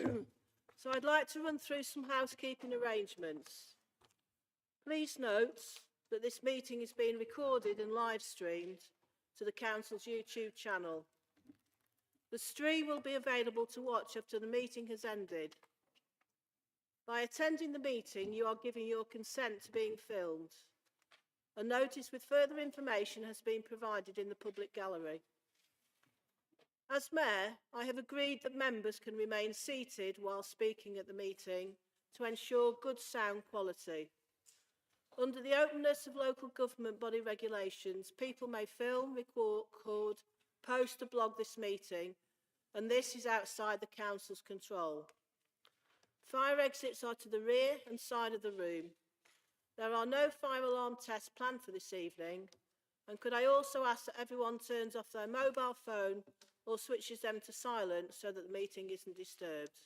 So I'd like to run through some housekeeping arrangements. Please note that this meeting is being recorded and live streamed to the Council's YouTube channel. The stream will be available to watch after the meeting has ended. By attending the meeting, you are giving your consent to being filmed. A notice with further information has been provided in the public gallery. As Mayor, I have agreed that members can remain seated while speaking at the meeting to ensure good sound quality. Under the openness of local government body regulations, people may film, record, post or blog this meeting, and this is outside the Council's control. Fire exits are to the rear and side of the room. There are no fire alarm tests planned for this evening, and could I also ask that everyone turns off their mobile phone or switches them to silent so that the meeting isn't disturbed.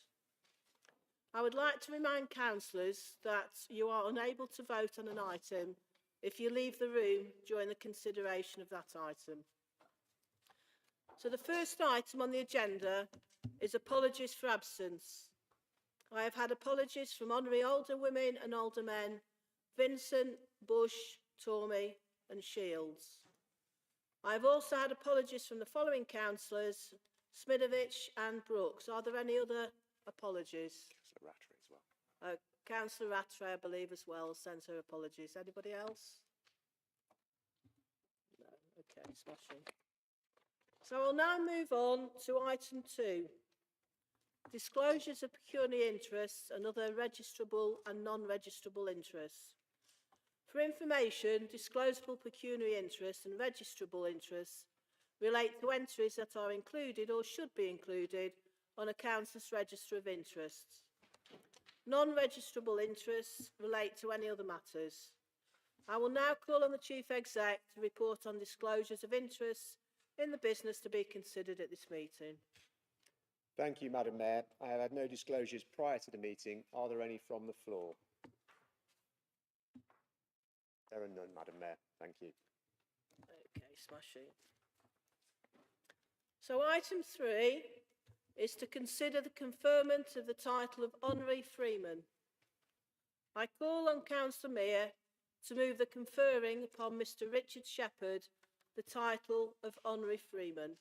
I would like to remind councillors that you are unable to vote on an item if you leave the room during the consideration of that item. So the first item on the agenda is apologies for absence. I have had apologies from honorary older women and older men, Vincent, Bush, Tormey and Shields. I have also had apologies from the following councillors, Smidovich and Brooks. Are there any other apologies? Councillor Rattray as well. Councillor Rattray, I believe, as well, sends her apologies. Anybody else? No. Okay, smashing. So I'll now move on to item 2. Disclosures of pecuniary interests and other registrable and non-registrable interests. For information, disclosable pecuniary interests and registrable interests relate to entries that are included or should be included on a council's register of interests. Non-registrable interests relate to any other matters. I will now call on the Chief Exec to report on disclosures of interests in the business to be considered at this meeting. Thank you, Madam Mayor. I have had no disclosures prior to the meeting. Are there any from the floor? There are none, Madam Mayor. Thank you. Okay, smashing. So item 3 is to consider the conferment of the title of Honorary Freeman. I call on Councillor Mear to move the conferring upon Mr. Richard Shepherd the title of Honorary Freeman.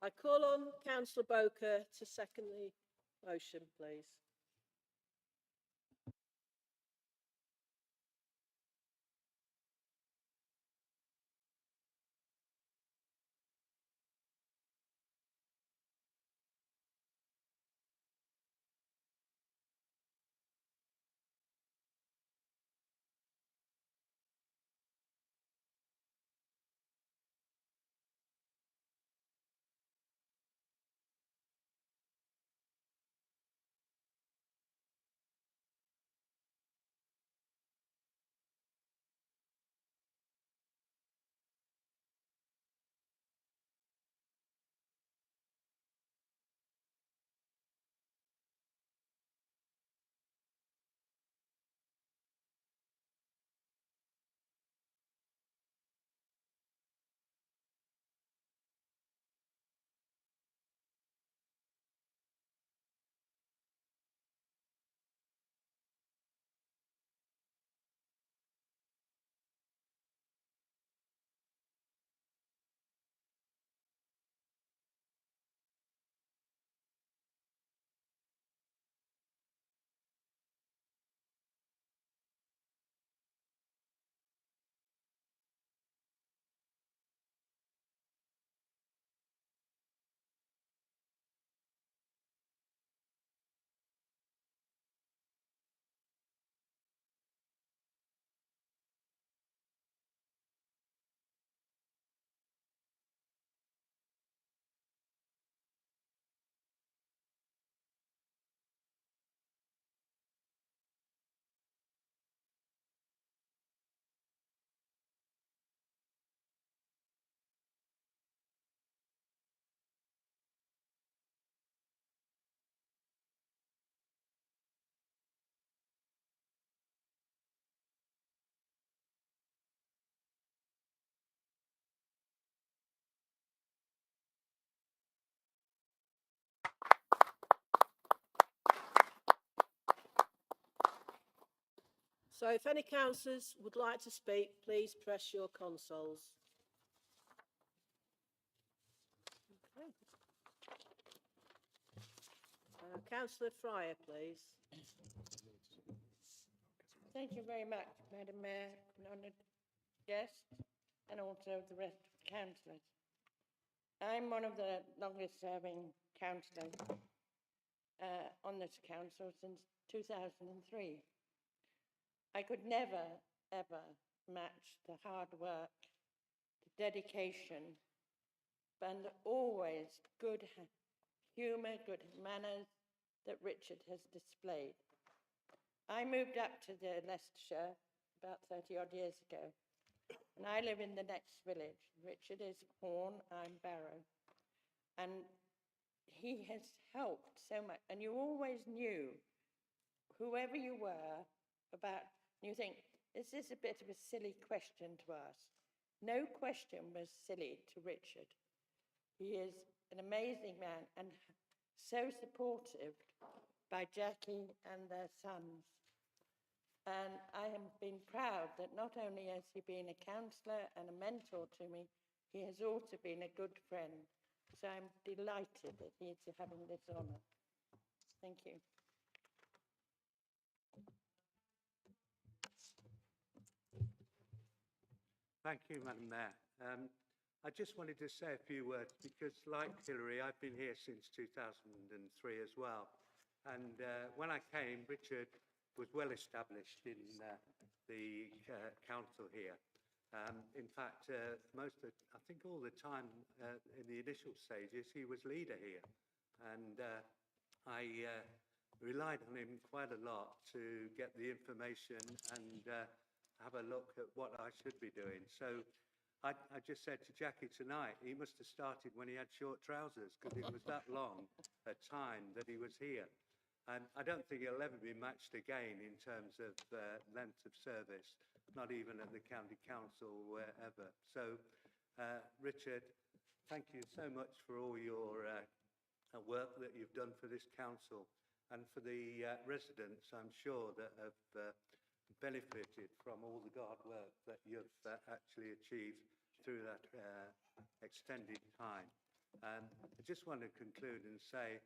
I call on Councillor Boker to second the motion, please. So if any councillors would like to speak, please press your consoles. Okay. Councillor Fryer, please. Thank you very much, Madam Mayor, and honoured guests, and also the rest of the councillors. I'm one of the longest serving councillors on this council since 2003. I could never, ever match the hard work, the dedication, and always good humour, good manners that Richard has displayed. I moved up to the Leicestershire about 30 odd years ago, and I live in the next village. Richard is Horn, I'm Barrow, and he has helped so much. And you always knew, whoever you were, about, you think, is this a bit of a silly question to ask? No question was silly to Richard. He is an amazing man and so supportive by Jackie and their sons. And I have been proud that not only has he been a councillor and a mentor to me, he has also been a good friend. So I'm delighted that he's having this honour. Thank you. Thank you, Madam Mayor. I just wanted to say a few words because, like Hilary, I've been here since 2003 as well. And when I came, Richard was well established in the council here. In fact, I think all the time in the initial stages, he was leader here. And I relied on him quite a lot to get the information and have a look at what I should be doing. So I just said to Jackie tonight, he must have started when he had short trousers because it was that long a time that he was here. And I don't think he'll ever be matched again in terms of length of service, not even at the county council or wherever. So, Richard, thank you so much for all your work that you've done for this council and for the residents, I'm sure, that have benefited from all the hard work that you've actually achieved through that extended time. I just want to conclude and say,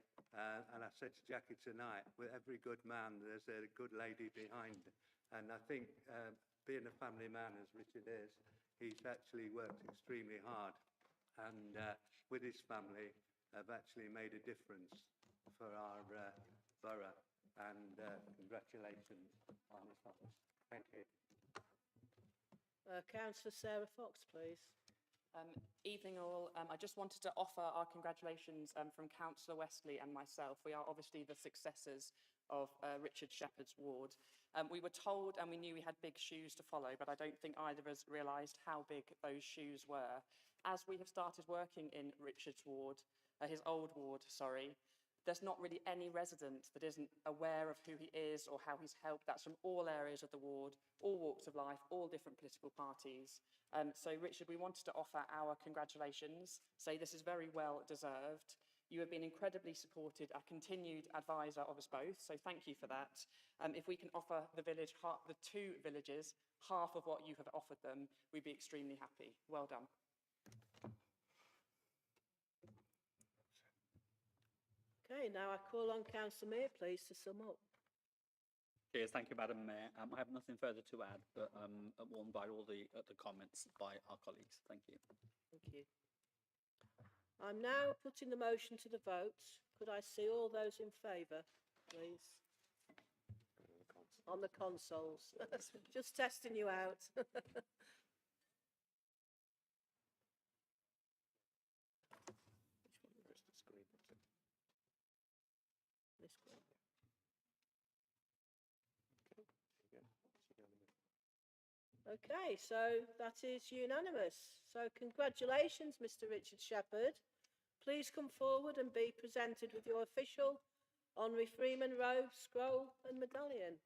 and I said to Jackie tonight, with every good man, there's a good lady behind. And I think being a family man, as Richard is, he's actually worked extremely hard. And with his family, have actually made a difference for our borough. And congratulations on his office. Thank you. Councillor Sarah Fox, please. Evening all. I just wanted to offer our congratulations from Councillor Westley and myself. We are obviously the successors of Richard Shepherd's ward. We were told and we knew we had big shoes to follow, but I don't think either of us realised how big those shoes were. As we have started working in Richard's ward, his old ward, sorry, there's not really any resident that isn't aware of who he is or how he's helped. That's from all areas of the ward, all walks of life, all different political parties. So, Richard, we wanted to offer our congratulations, say this is very well deserved. You have been incredibly supported, a continued advisor of us both, so thank you for that. If we can offer the village, the two villages, half of what you have offered them, we'd be extremely happy. Well done. Okay, now I call on Councillor Mayor, please, to sum up. Cheers, thank you, Madam Mayor. I have nothing further to add, but warned by all the comments by our colleagues. Thank you. Thank you. I'm now putting the motion to the vote. Could I see all those in favour, please? On the consoles. Just testing you out. This one. Okay, so that is unanimous. So congratulations, Mr. Richard Shepherd. Please come forward and be presented with your official honorary Freeman robe, scroll and medallion.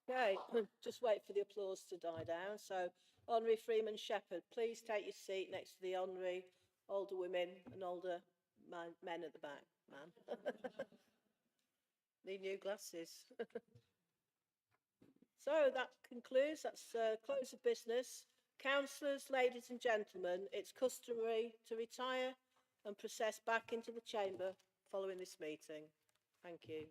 Okay, just wait for the applause to die down. So, Honorary Freeman Shepherd, please take your seat next to the honorary older women and older men at the back, man. Need new glasses. So that concludes, that's close of business. Councillors, ladies and gentlemen, it's customary to retire and process back into the chamber following this meeting. Thank you.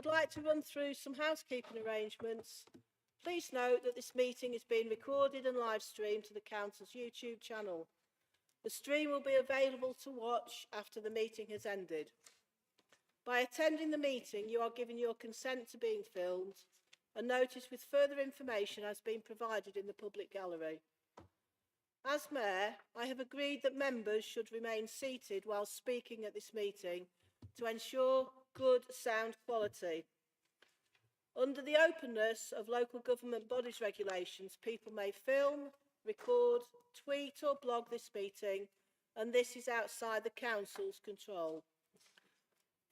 I'd like to run through some housekeeping arrangements. Please note that this meeting is being recorded and live streamed to the Council's YouTube channel. The stream will be available to watch after the meeting has ended. By attending the meeting, you are giving your consent to being filmed. A notice with further information has been provided in the public gallery. As Mayor, I have agreed that members should remain seated while speaking at this meeting to ensure good sound quality. Under the openness of local government bodies regulations, people may film, record, tweet or blog this meeting, and this is outside the Council's control.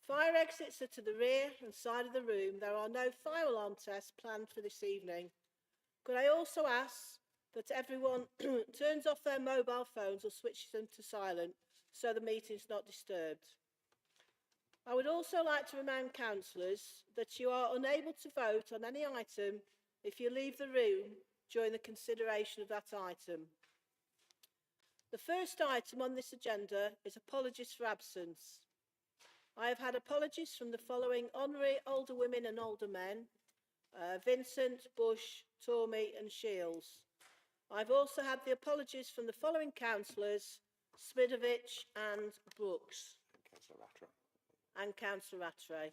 Fire exits are to the rear and side of the room. There are no fire alarm tests planned for this evening. Could I also ask that everyone turns off their mobile phones or switches them to silent so the meeting is not disturbed? I would also like to remind councillors that you are unable to vote on any item if you leave the room during the consideration of that item. The first item on this agenda is apologies for absence. I have had apologies from the following honorary older women and older men, Vincent, Bush, Tormey and Shields. I've also had the apologies from the following councillors, Smidovic and Brooks. Councillor Rattray. And Councillor Rattray.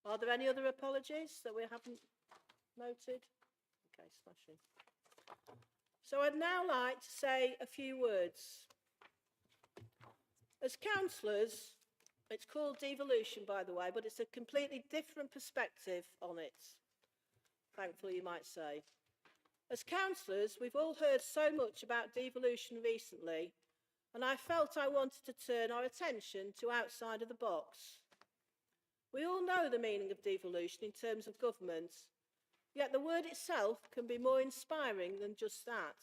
Are there any other apologies that we haven't noted? Okay, smashing. So I'd now like to say a few words. As councillors, it's called devolution, by the way, but it's a completely different perspective on it. Thankfully, you might say. As councillors, we've all heard so much about devolution recently, and I felt I wanted to turn our attention to outside of the box. We all know the meaning of devolution in terms of government, yet the word itself can be more inspiring than just that.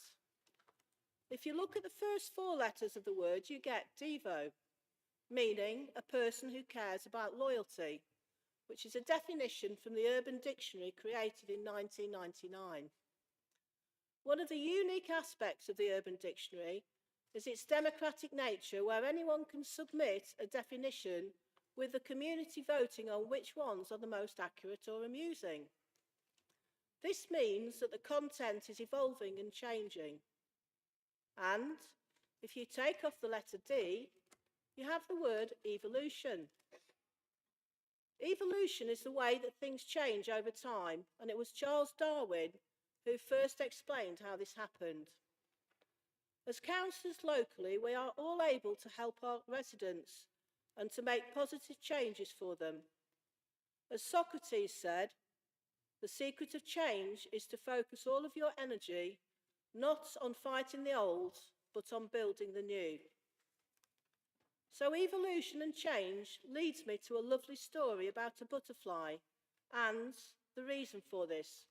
If you look at the first four letters of the word, you get devo, meaning a person who cares about loyalty, which is a definition from the Urban Dictionary created in 1999. One of the unique aspects of the Urban Dictionary is its democratic nature, where anyone can submit a definition with the community voting on which ones are the most accurate or amusing. This means that the content is evolving and changing. And if you take off the letter D, you have the word evolution. Evolution is the way that things change over time, and it was Charles Darwin who first explained how this happened. As councillors locally, we are all able to help our residents and to make positive changes for them. As Socrates said, the secret of change is to focus all of your energy not on fighting the old, but on building the new. So evolution and change leads me to a lovely story about a butterfly and the reason for this.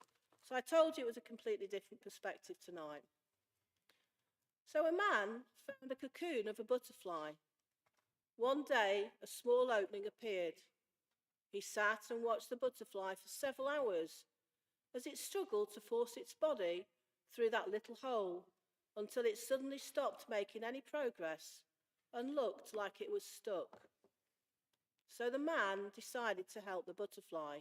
So I told you it was a completely different perspective tonight. So a man found a cocoon of a butterfly. One day, a small opening appeared. He sat and watched the butterfly for several hours as it struggled to force its body through that little hole until it suddenly stopped making any progress and looked like it was stuck. So the man decided to help the butterfly.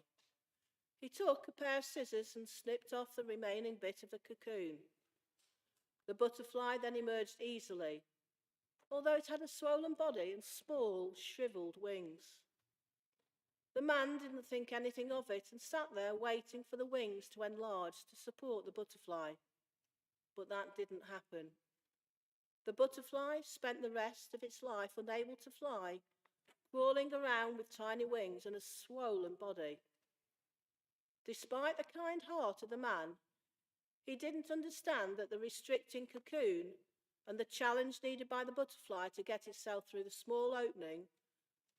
He took a pair of scissors and snipped off the remaining bit of the cocoon. The butterfly then emerged easily, although it had a swollen body and small, shriveled wings. The man didn't think anything of it and sat there waiting for the wings to enlarge to support the butterfly. But that didn't happen. The butterfly spent the rest of its life unable to fly, crawling around with tiny wings and a swollen body. Despite the kind heart of the man, he didn't understand that the restricting cocoon and the challenge needed by the butterfly to get itself through the small opening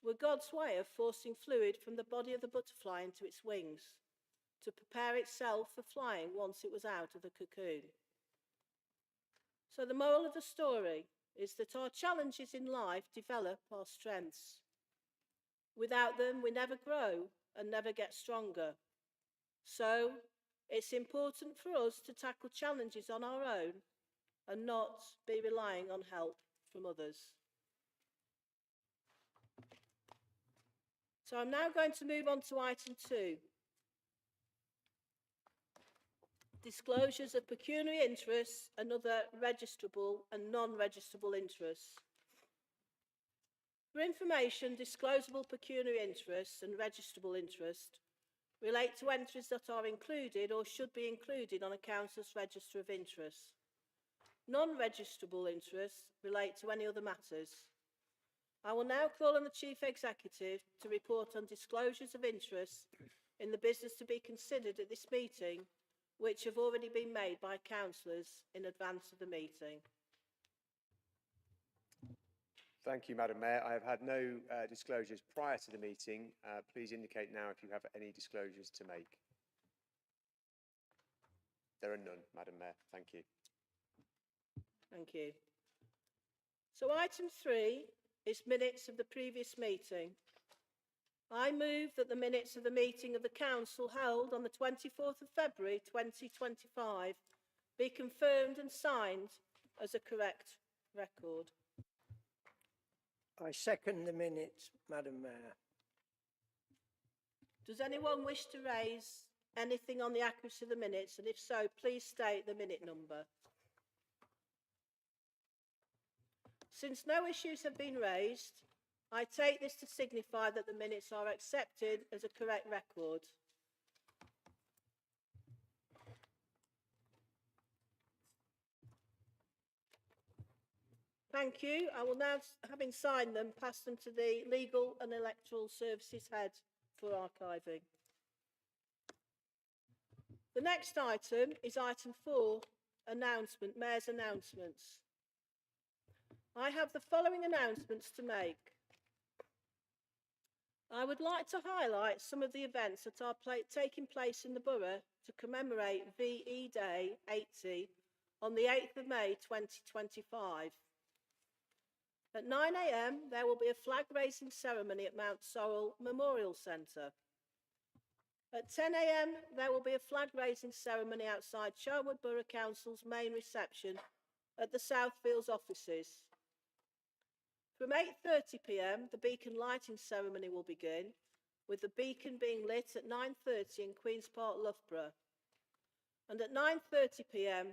were God's way of forcing fluid from the body of the butterfly into its wings to prepare itself for flying once it was out of the cocoon. So the moral of the story is that our challenges in life develop our strengths. Without them, we never grow and never get stronger. So it's important for us to tackle challenges on our own and not be relying on help from others. So I'm now going to move on to item 2. Disclosures of pecuniary interests and other registrable and non-registrable interests. For information, disclosable pecuniary interests and registrable interest relate to entries that are included or should be included on a council's register of interests. Non-registrable interests relate to any other matters. I will now call on the Chief Executive to report on disclosures of interest in the business to be considered at this meeting, which have already been made by councillors in advance of the meeting. Thank you, Madam Mayor. I have had no disclosures prior to the meeting. Please indicate now if you have any disclosures to make. There are none, Madam Mayor. Thank you. Thank you. So item 3 is minutes of the previous meeting. I move that the minutes of the meeting of the council held on the 24th of February 2025 be confirmed and signed as a correct record. I second the minutes, Madam Mayor. Does anyone wish to raise anything on the accuracy of the minutes? And if so, please state the minute number. Since no issues have been raised, I take this to signify that the minutes are accepted as a correct record. Thank you. I will now, having signed them, pass them to the Legal and Electoral Services Head for archiving. The next item is item 4, announcement, Mayor's announcements. I have the following announcements to make. I would like to highlight some of the events that are taking place in the borough to commemorate VE Day 80 on the 8th of May 2025. At 9 a.m, there will be a flag raising ceremony at Mount Sorrel Memorial Centre. At 10 a.m, there will be a flag raising ceremony outside Charwood Borough Council's main reception at the Southfields offices. From 8:30 p.m, the beacon lighting ceremony will begin, with the beacon being lit at 9:30 in Queen's Park, Loughborough. And at 9:30 p.m,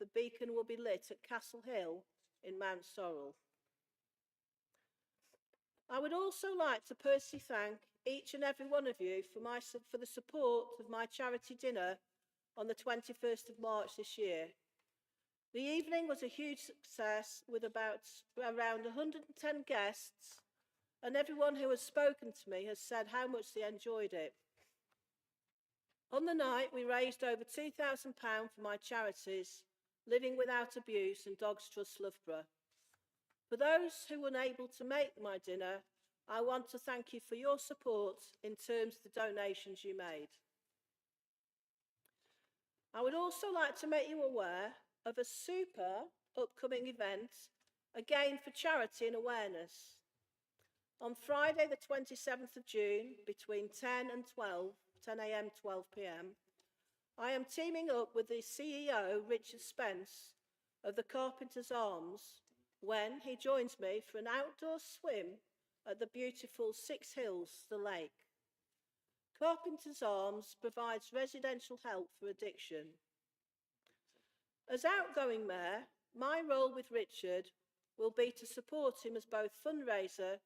the beacon will be lit at Castle Hill in Mount Sorrel. I would also like to personally thank each and every one of you for the support of my charity dinner on the 21st of March this year. The evening was a huge success with around 110 guests, and everyone who has spoken to me has said how much they enjoyed it. On the night, we raised over £2,000 for my charities, Living Without Abuse and Dogs Trust Loughborough. For those who were unable to make my dinner, I want to thank you for your support in terms of the donations you made. I would also like to make you aware of a super upcoming event, again for charity and awareness. On Friday the 27th of June, between 10 a.m, 12 p.m, I am teaming up with the CEO, Richard Spence, of the Carpenter's Arms, when he joins me for an outdoor swim at the beautiful Six Hills, the lake. Carpenter's Arms provides residential help for addiction. As outgoing mayor, my role with Richard will be to support him as both fundraiser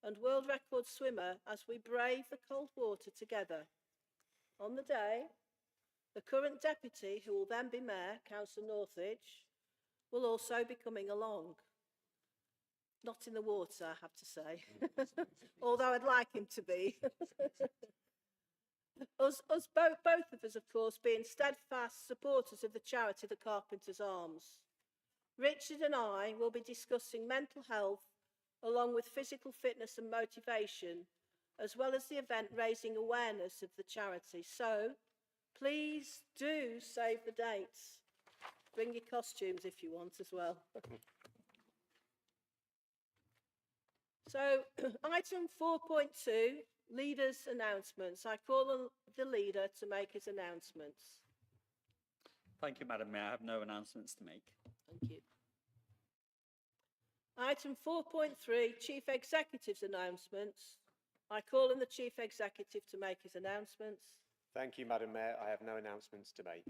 and world record swimmer as we brave the cold water together. On the day, the current deputy, who will then be mayor, Councillor Northridge, will also be coming along. Not in the water, I have to say, although I'd like him to be. Both of us, of course, being steadfast supporters of the charity The Carpenter's Arms. Richard and I will be discussing mental health along with physical fitness and motivation, as well as the event raising awareness of the charity. So please do save the dates. Bring your costumes if you want as well. So item 4.2, leaders' announcements. I call on the leader to make his announcements. Thank you, Madam Mayor. I have no announcements to make. Thank you. Item 4.3, Chief Executive's announcements. I call on the Chief Executive to make his announcements. Thank you, Madam Mayor. I have no announcements to make.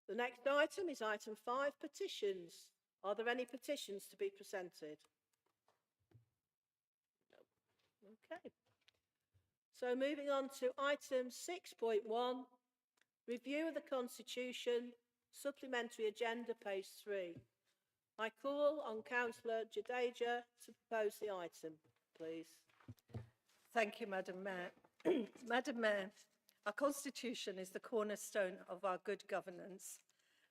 The next item is item 5, petitions. Are there any petitions to be presented? No. Okay. So moving on to item 6.1, review of the Constitution, supplementary agenda, page 3. I call on Councillor Jadeja to propose the item, please. Thank you, Madam Mayor. Madam Mayor, our Constitution is the cornerstone of our good governance,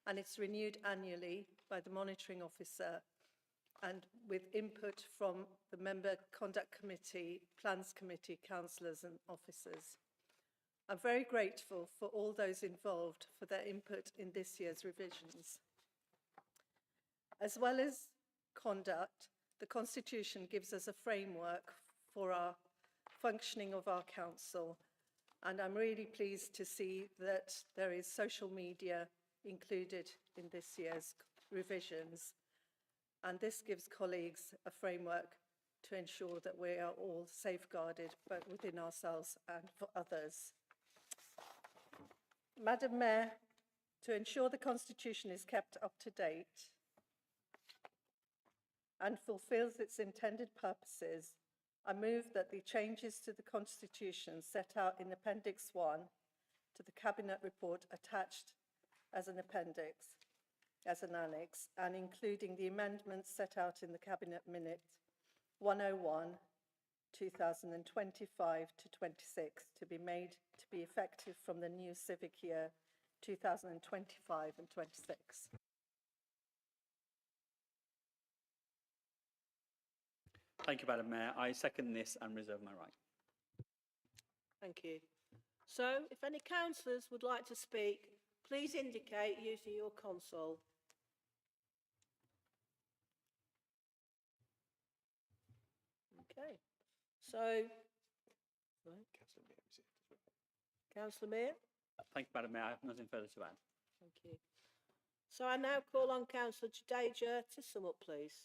and it's renewed annually by the Monitoring Officer and with input from the Member Conduct Committee, Plans Committee, councillors and officers. I'm very grateful for all those involved for their input in this year's revisions. As well as conduct, the Constitution gives us a framework for our functioning of our council, and I'm really pleased to see that there is social media included in this year's revisions, and this gives colleagues a framework to ensure that we are all safeguarded both within ourselves and for others. Madam Mayor, to ensure the Constitution is kept up to date and fulfills its intended purposes, I move that the changes to the Constitution set out in Appendix 1 to the Cabinet report attached as an appendix, as an annex, and including the amendments set out in the Cabinet Minute 101, 2025 to 26, to be made to be effective from the new civic year 2025 and 26. Thank you, Madam Mayor. I second this and reserve my right. Thank you. So, if any councillors would like to speak, please indicate using your console. Okay. So, Councillor Mear. Thank you, Madam Mayor. I have nothing further to add. Thank you. So I now call on Councillor Jadeja to sum up, please.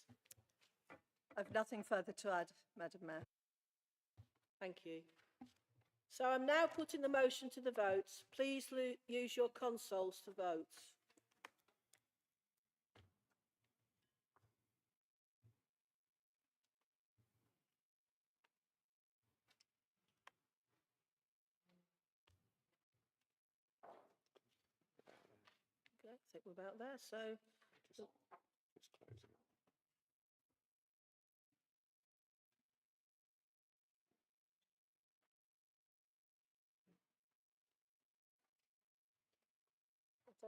I've nothing further to add, Madam Mayor. Thank you. So I'm now putting the motion to the vote. Please use your consoles to vote. Okay, I think we're about there. So Just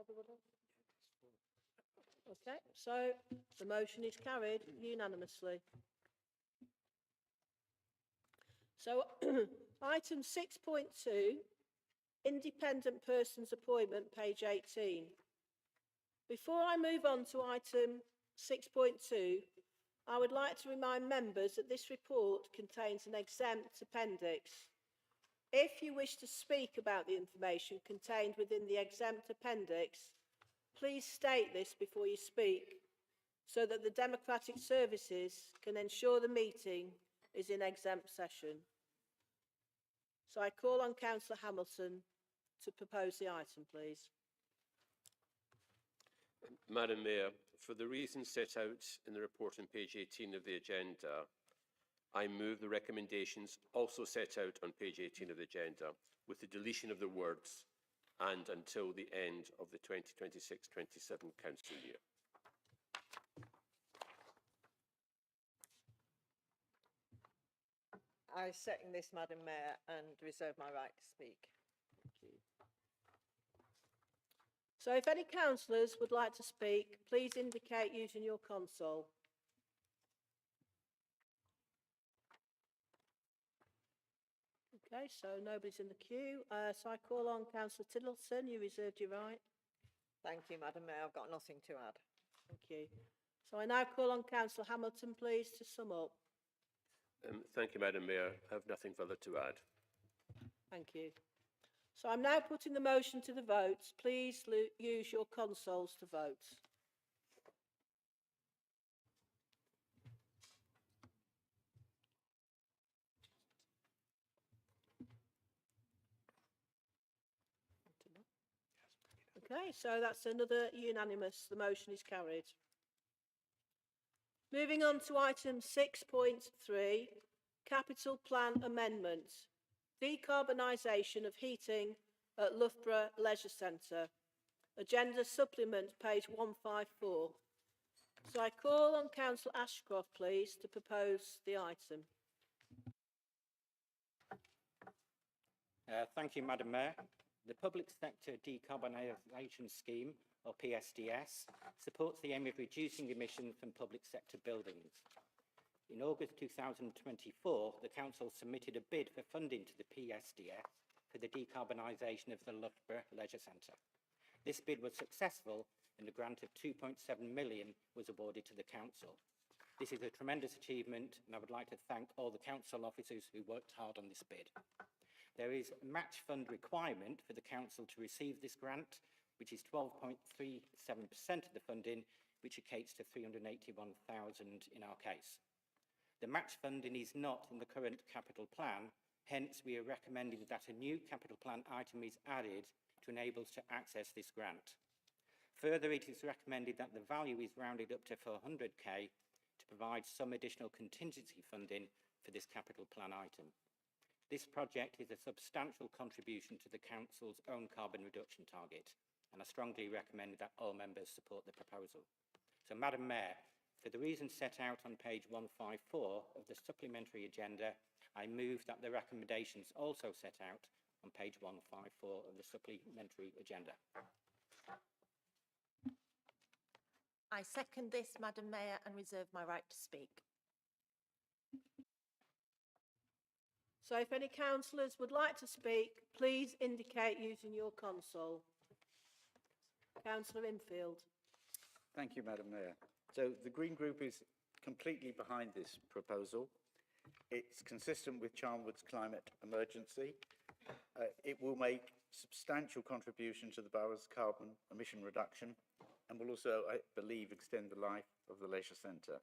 closing. okay, so the motion is carried unanimously. So item 6.2, independent person's appointment, page 18. Before I move on to item 6.2, I would like to remind members that this report contains an exempt appendix. If you wish to speak about the information contained within the exempt appendix, please state this before you speak so that the Democratic Services can ensure the meeting is in exempt session. So I call on Councillor Hamilton to propose the item, please. Madam Mayor, for the reasons set out in the report on page 18 of the agenda, I move the recommendations also set out on page 18 of the agenda with the deletion of the words "and until the end of the 2026-27 council year." I second this, Madam Mayor, and reserve my right to speak. So if any councillors would like to speak, please indicate using your console. Okay, so nobody's in the queue. So I call on Councillor Tiddleton. You reserved your right. Thank you, Madam Mayor. I've got nothing to add. Thank you. So I now call on Councillor Hamilton, please, to sum up. Thank you, Madam Mayor. I have nothing further to add. Thank you. So I'm now putting the motion to the vote. Please use your consoles to vote. Okay, so that's another unanimous. The motion is carried. Moving on to item 6.3, capital plan amendment, decarbonisation of heating at Loughborough Leisure Centre. Agenda supplement, page 154. So I call on Councillor Ashcroft, please, to propose the item. Thank you, Madam Mayor. The Public Sector Decarbonisation Scheme, or PSDS, supports the aim of reducing emissions from public sector buildings. In August 2024, the Council submitted a bid for funding to the PSDS for the decarbonisation of the Loughborough Leisure Centre. This bid was successful and a grant of 2.7 million was awarded to the Council. This is a tremendous achievement and I would like to thank all the Council officers who worked hard on this bid. There is a match fund requirement for the Council to receive this grant, which is 12.37% of the funding, which equates to 381,000 in our case. The match funding is not in the current capital plan, hence we are recommending that a new capital plan item is added to enable us to access this grant. Further, it is recommended that the value is rounded up to 400k to provide some additional contingency funding for this capital plan item. This project is a substantial contribution to the Council's own carbon reduction target, and I strongly recommend that all members support the proposal. So, Madam Mayor, for the reasons set out on page 154 of the supplementary agenda, I move that the recommendations also set out on page 154 of the supplementary agenda. I second this, Madam Mayor, and reserve my right to speak. So if any councillors would like to speak, please indicate using your console. Councillor Infield. Thank you, Madam Mayor. So the Green Group is completely behind this proposal. It's consistent with Charnwood's climate emergency. It will make substantial contribution to the borough's carbon emission reduction and will also, I believe, extend the life of the leisure centre.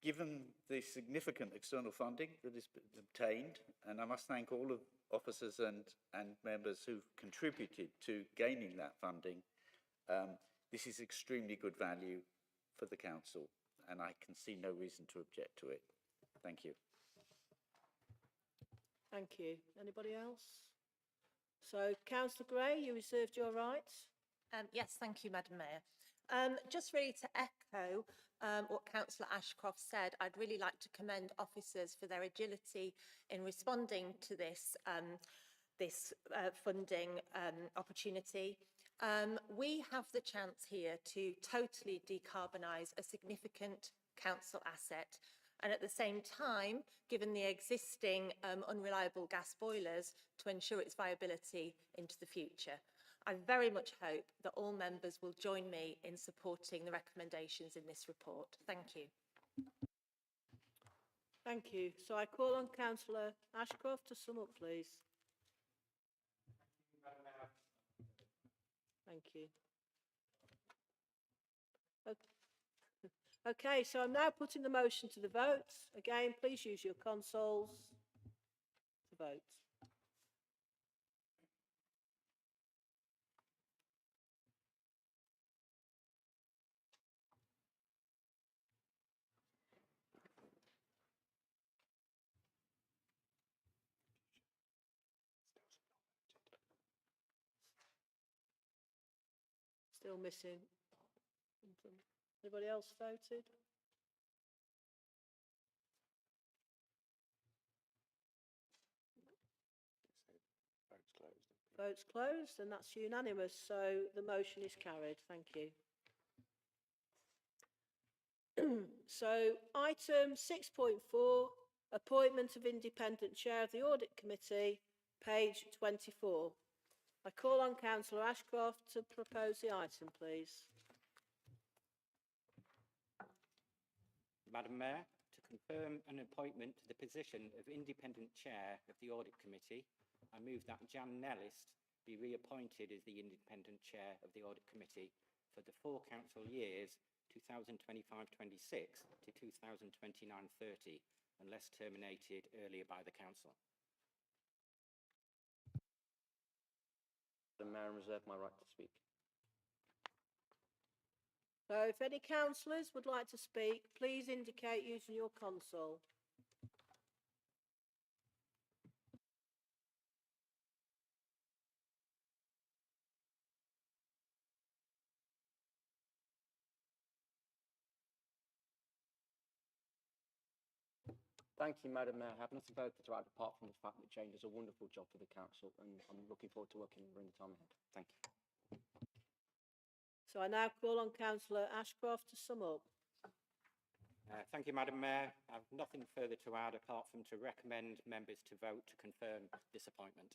Given the significant external funding that is obtained, and I must thank all of officers and members who've contributed to gaining that funding, this is extremely good value for the council, and I can see no reason to object to it. Thank you. Thank you. Anybody else? So, Councillor Gray, you reserved your right. Yes, thank you, Madam Mayor. Just really to echo what Councillor Ashcroft said, I'd really like to commend officers for their agility in responding to this funding opportunity. We have the chance here to totally decarbonise a significant council asset, and at the same time, given the existing unreliable gas boilers, to ensure its viability into the future. I very much hope that all members will join me in supporting the recommendations in this report. Thank you. Thank you. So I call on Councillor Ashcroft to sum up, please. Thank you. Okay, so I'm now putting the motion to the vote. Again, please use your consoles to vote. Still missing. Anybody else voted? Votes closed, and that's unanimous, so the motion is carried. Thank you. So, item 6.4, appointment of independent chair of the Audit Committee, page 24. I call on Councillor Ashcroft to propose the item, please. Madam Mayor, to confirm an appointment to the position of Independent Chair of the Audit Committee, I move that Jan Nellist be reappointed as the Independent Chair of the Audit Committee for the 4 council years 2025-26 to 2029-30, unless terminated earlier by the Council. Madam Mayor, and reserve my right to speak. So if any councillors would like to speak, please indicate using your console. Thank you, Madam Mayor. I have nothing further to add apart from the fact that Jane does a wonderful job for the council, and I'm looking forward to working with her in the time ahead. Thank you. So I now call on Councillor Ashcroft to sum up. Thank you, Madam Mayor. I have nothing further to add apart from to recommend members to vote to confirm this appointment.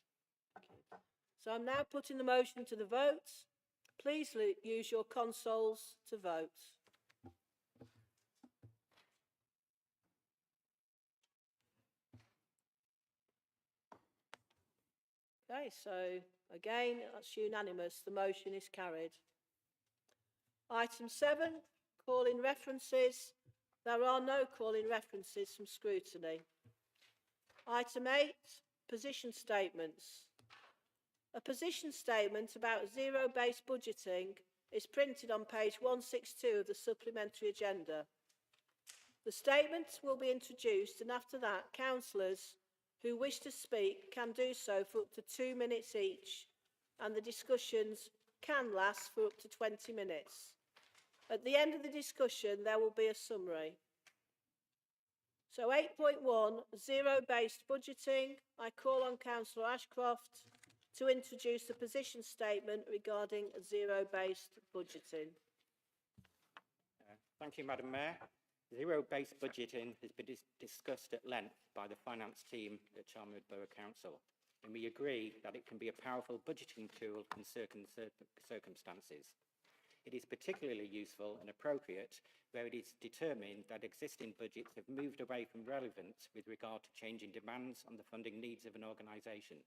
So I'm now putting the motion to the vote. Please use your consoles to vote. Okay, so again, that's unanimous. The motion is carried. Item 7, call-in references. There are no call-in references from scrutiny. Item 8, position statements. A position statement about zero-based budgeting is printed on page 162 of the supplementary agenda. The statement will be introduced, and after that, councillors who wish to speak can do so for up to 2 minutes each, and the discussions can last for up to 20 minutes. At the end of the discussion, there will be a summary. So 8.1, zero-based budgeting. I call on Councillor Ashcroft to introduce the position statement regarding zero-based budgeting. Thank you, Madam Mayor. Zero-based budgeting has been discussed at length by the finance team at Charnwood Borough Council, and we agree that it can be a powerful budgeting tool in certain circumstances. It is particularly useful and appropriate where it is determined that existing budgets have moved away from relevance with regard to changing demands on the funding needs of an organisation,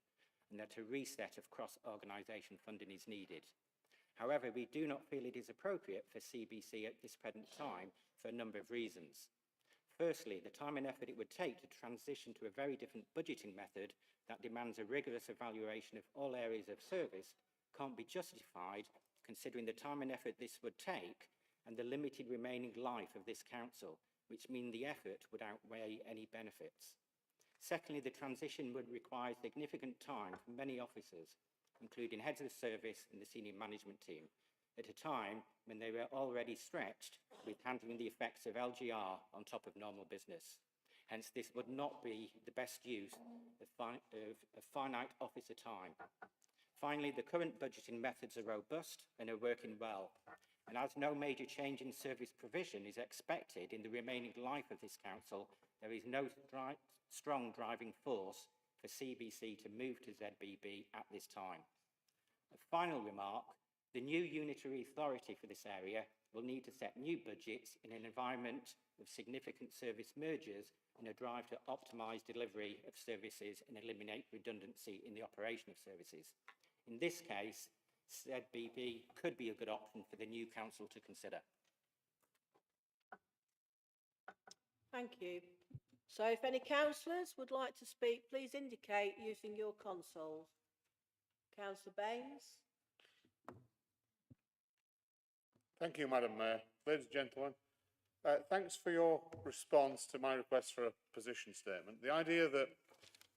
and that a reset of cross-organisation funding is needed. However, we do not feel it is appropriate for CBC at this present time for a number of reasons. Firstly, the time and effort it would take to transition to a very different budgeting method that demands a rigorous evaluation of all areas of service can't be justified considering the time and effort this would take and the limited remaining life of this council, which mean the effort would outweigh any benefits. Secondly, the transition would require significant time from many officers, including heads of service and the senior management team, at a time when they were already stretched with handling the effects of LGR on top of normal business. Hence, this would not be the best use of finite officer time. Finally, the current budgeting methods are robust and are working well. And as no major change in service provision is expected in the remaining life of this council, there is no strong driving force for CBC to move to ZBB at this time. A final remark, the new unitary authority for this area will need to set new budgets in an environment of significant service mergers in a drive to optimise delivery of services and eliminate redundancy in the operation of services. In this case, ZBB could be a good option for the new council to consider. Thank you. So if any councillors would like to speak, please indicate using your consoles. Councillor Baines. Thank you, Madam Mayor. Ladies and gentlemen, thanks for your response to my request for a position statement. The idea that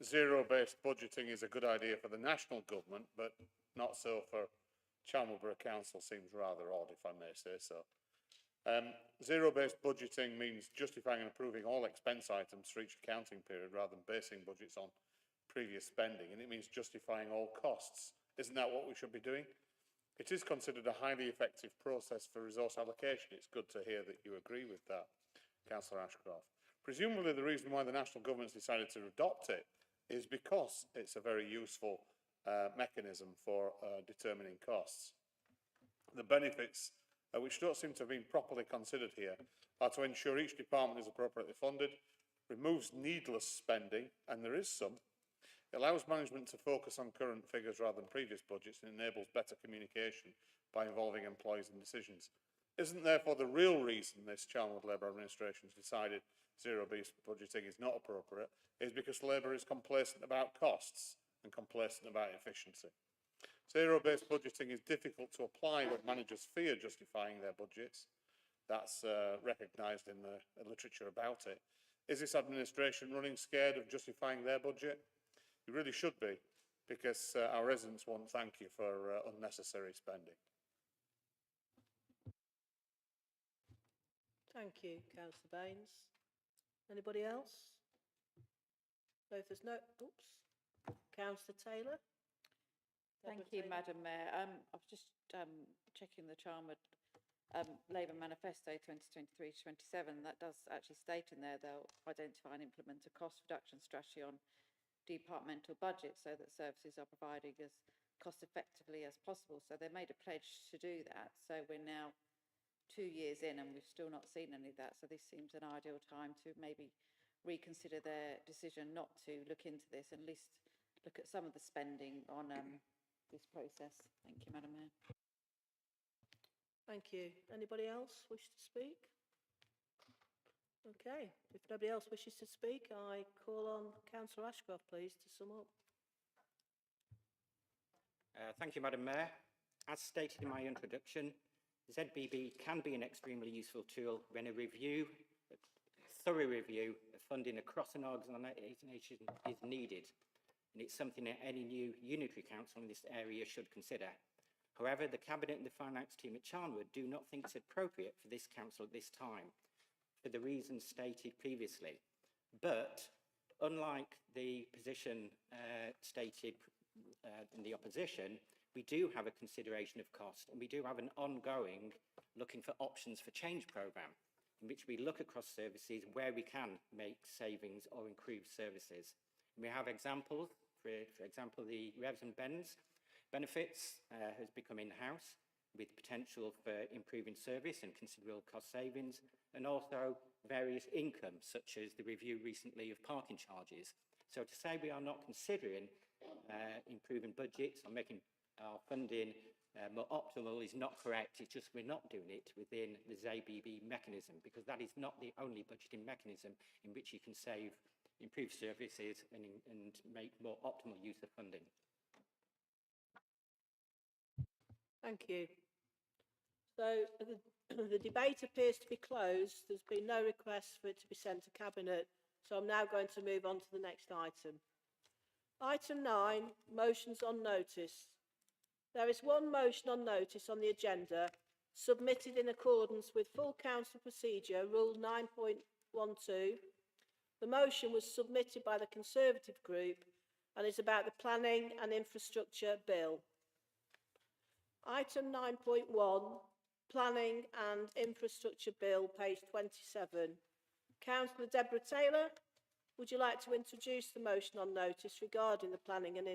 zero-based budgeting is a good idea for the national government, but not so for Charnwood Borough Council seems rather odd, if I may say so. Zero-based budgeting means justifying and approving all expense items for each accounting period rather than basing budgets on previous spending, and it means justifying all costs. Isn't that what we should be doing? It is considered a highly effective process for resource allocation. It's good to hear that you agree with that, Councillor Ashcroft. Presumably the reason why the national government's decided to adopt it is because it's a very useful mechanism for determining costs. The benefits, which don't seem to have been properly considered here, are to ensure each department is appropriately funded, removes needless spending, and there is some. It allows management to focus on current figures rather than previous budgets and enables better communication by involving employees in decisions. Isn't therefore the real reason this Charnwood Labour Administration has decided zero-based budgeting is not appropriate is because Labour is complacent about costs and complacent about efficiency. Zero-based budgeting is difficult to apply when managers fear justifying their budgets. That's recognised in the literature about it. Is this administration running scared of justifying their budget? You really should be, because our residents won't thank you for unnecessary spending. Thank you, Councillor Baines. Anybody else? So if there's no, oops. Councillor Taylor? Thank Deborah you, Taylor. Madam Mayor. I was just checking the Charnwood Labour Manifesto 2023-27. That does actually state in there they'll identify and implement a cost reduction strategy on departmental budgets so that services are provided as cost effectively as possible. So they made a pledge to do that. So we're now 2 years in and we've still not seen any of that. So this seems an ideal time to maybe reconsider their decision not to look into this and at least look at some of the spending on this process. Thank you, Madam Mayor. Thank you. Anybody else wish to speak? Okay, if nobody else wishes to speak, I call on Councillor Ashcroft, please, to sum up. Thank you, Madam Mayor. As stated in my introduction, ZBB can be an extremely useful tool when a thorough review of funding across an organisation is needed, and it's something that any new unitary council in this area should consider. However, the Cabinet and the finance team at Charnwood do not think it's appropriate for this council at this time, for the reasons stated previously. But unlike the position stated in the opposition, we do have a consideration of cost, and we do have an ongoing looking for options for change programme, in which we look across services where we can make savings or improve services. And we have examples, for example, the Revs and Bens benefits has become in-house with potential for improving service and considerable cost savings, and also various incomes, such as the review recently of parking charges. So to say we are not considering improving budgets or making our funding more optimal is not correct. It's just we're not doing it within the ZBB mechanism, because that is not the only budgeting mechanism in which you can save, improve services and make more optimal use of funding. Thank you. So the debate appears to be closed. There's been no request for it to be sent to Cabinet, so I'm now going to move on to the next item. Item 9, motions on notice. There is one motion on notice on the agenda submitted in accordance with full council procedure, Rule 9.12. The motion was submitted by the Conservative Group and is about the Planning and Infrastructure Bill. Item 9.1, Planning and Infrastructure Bill, page 27. Councillor Deborah Taylor, would you like to introduce the motion on notice regarding the Planning and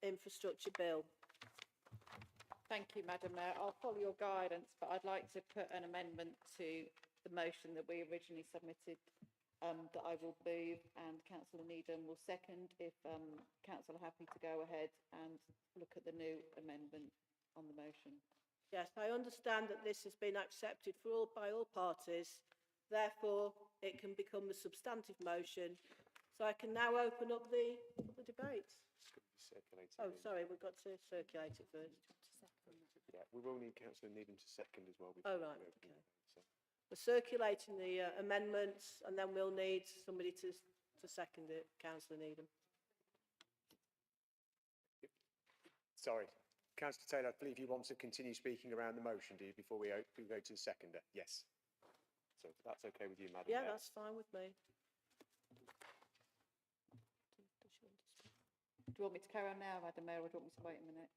Infrastructure Bill? Thank you, Madam Mayor. I'll follow your guidance, but I'd like to put an amendment to the motion that we originally submitted that I will move, and Councillor Needham will second if Council are happy to go ahead and look at the new amendment on the motion. Yes, I understand that this has been accepted by all parties. Therefore, it can become the substantive motion. So I can now open up the debate. Oh, sorry, we've got to circulate it first. Yeah, we will need Councillor Needham to second as well. Oh, right, okay. We're circulating the amendments, and then we'll need somebody to second it. Councillor Needham. Sorry. Councillor Taylor, I believe you want to continue speaking around the motion, do you, before we go to the seconder? Yes. So if that's okay with you, Madam Yeah, Mayor. that's fine with me. Do you want me to carry on now, Madam Mayor, or do you want me to wait a minute?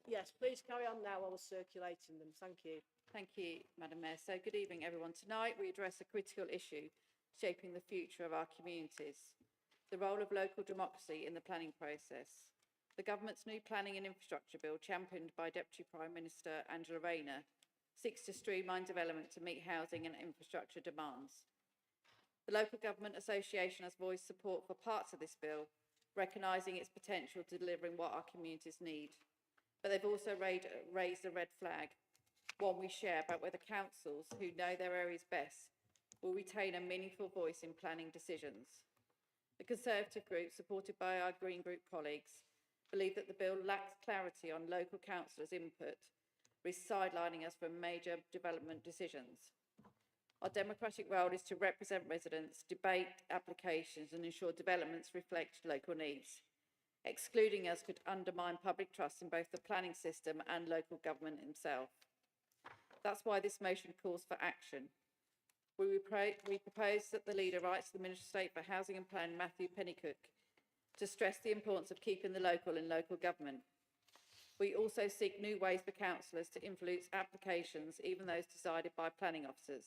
Yes, please carry on now while we're circulating them. Thank you. Thank you, Madam Mayor. So good evening, everyone. Tonight we address a critical issue shaping the future of our communities: the role of local democracy in the planning process. The government's new planning and infrastructure bill, championed by Deputy Prime Minister Angela Rayner, seeks to streamline development to meet housing and infrastructure demands. The Local Government Association has voiced support for parts of this bill, recognising its potential to delivering what our communities need. But they've also raised a red flag, one we share, about whether councils, who know their areas best, will retain a meaningful voice in planning decisions. The Conservative Group, supported by our Green Group colleagues, believe that the bill lacks clarity on local councillors' input, risks sidelining us from major development decisions. Our democratic role is to represent residents, debate applications and ensure developments reflect local needs. Excluding us could undermine public trust in both the planning system and local government itself. That's why this motion calls for action. We propose that the leader writes to the Minister of State for Housing and Planning, Matthew Pennycook, to stress the importance of keeping the local in local government. We also seek new ways for councillors to influence applications, even those decided by planning officers.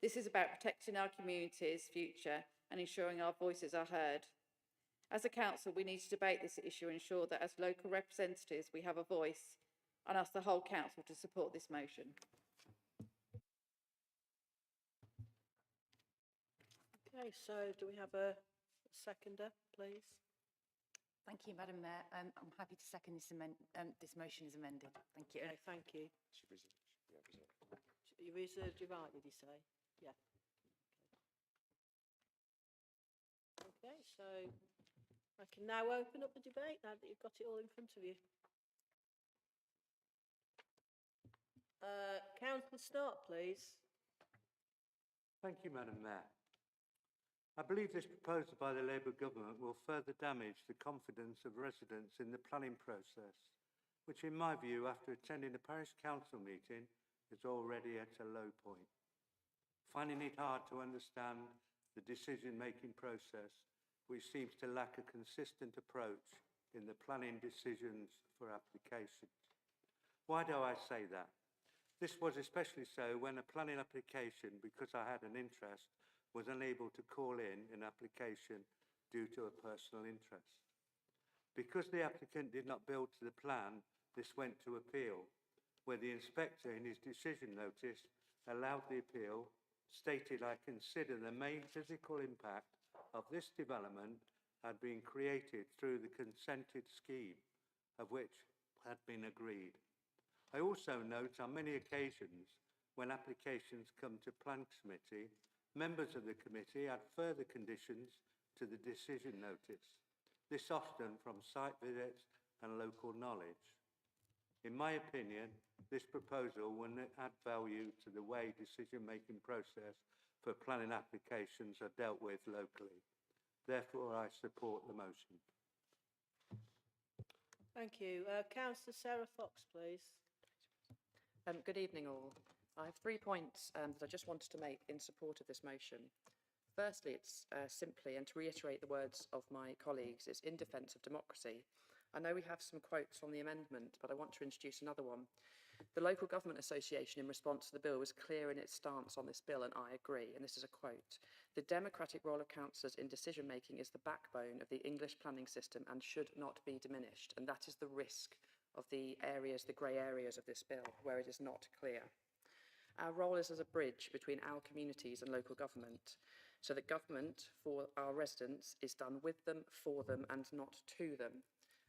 This is about protecting our community's future and ensuring our voices are heard. As a council, we need to debate this issue and ensure that as local representatives, we have a voice, and ask the whole council to support this motion. Okay, so do we have a seconder, please? Thank you, Madam Mayor. I'm happy to second this motion as amended. Thank you. Okay, thank you. You reserved your right, did you say? Yeah. Okay, so I can now open up the debate now that you've got it all in front of you. Councillor Stark, please. Thank you, Madam Mayor. I believe this proposal by the Labour government will further damage the confidence of residents in the planning process, which in my view, after attending the parish council meeting, is already at a low point. Finding it hard to understand the decision-making process, which seems to lack a consistent approach in the planning decisions for applications. Why do I say that? This was especially so when a planning application, because I had an interest, was unable to call in an application due to a personal interest. Because the applicant did not build to the plan, this went to appeal, where the inspector in his decision notice allowed the appeal, stated I consider the main physical impact of this development had been created through the consented scheme, of which had been agreed. I also note on many occasions when applications come to Plan Committee, members of the committee add further conditions to the decision notice, this often from site visits and local knowledge. In my opinion, this proposal will add value to the way decision-making process for planning applications are dealt with locally. Therefore, I support the motion. Thank you. Councillor Sarah Fox, please. Good evening, all. I have 3 points that I just wanted to make in support of this motion. Firstly, it's simply, and to reiterate the words of my colleagues, it's in defence of democracy. I know we have some quotes on the amendment, but I want to introduce another one. The Local Government Association, in response to the bill, was clear in its stance on this bill, and I agree, and this is a quote. The democratic role of councillors in decision-making is the backbone of the English planning system and should not be diminished, and that is the risk of the areas, the grey areas of this bill, where it is not clear. Our role is as a bridge between our communities and local government, so that government for our residents is done with them, for them, and not to them.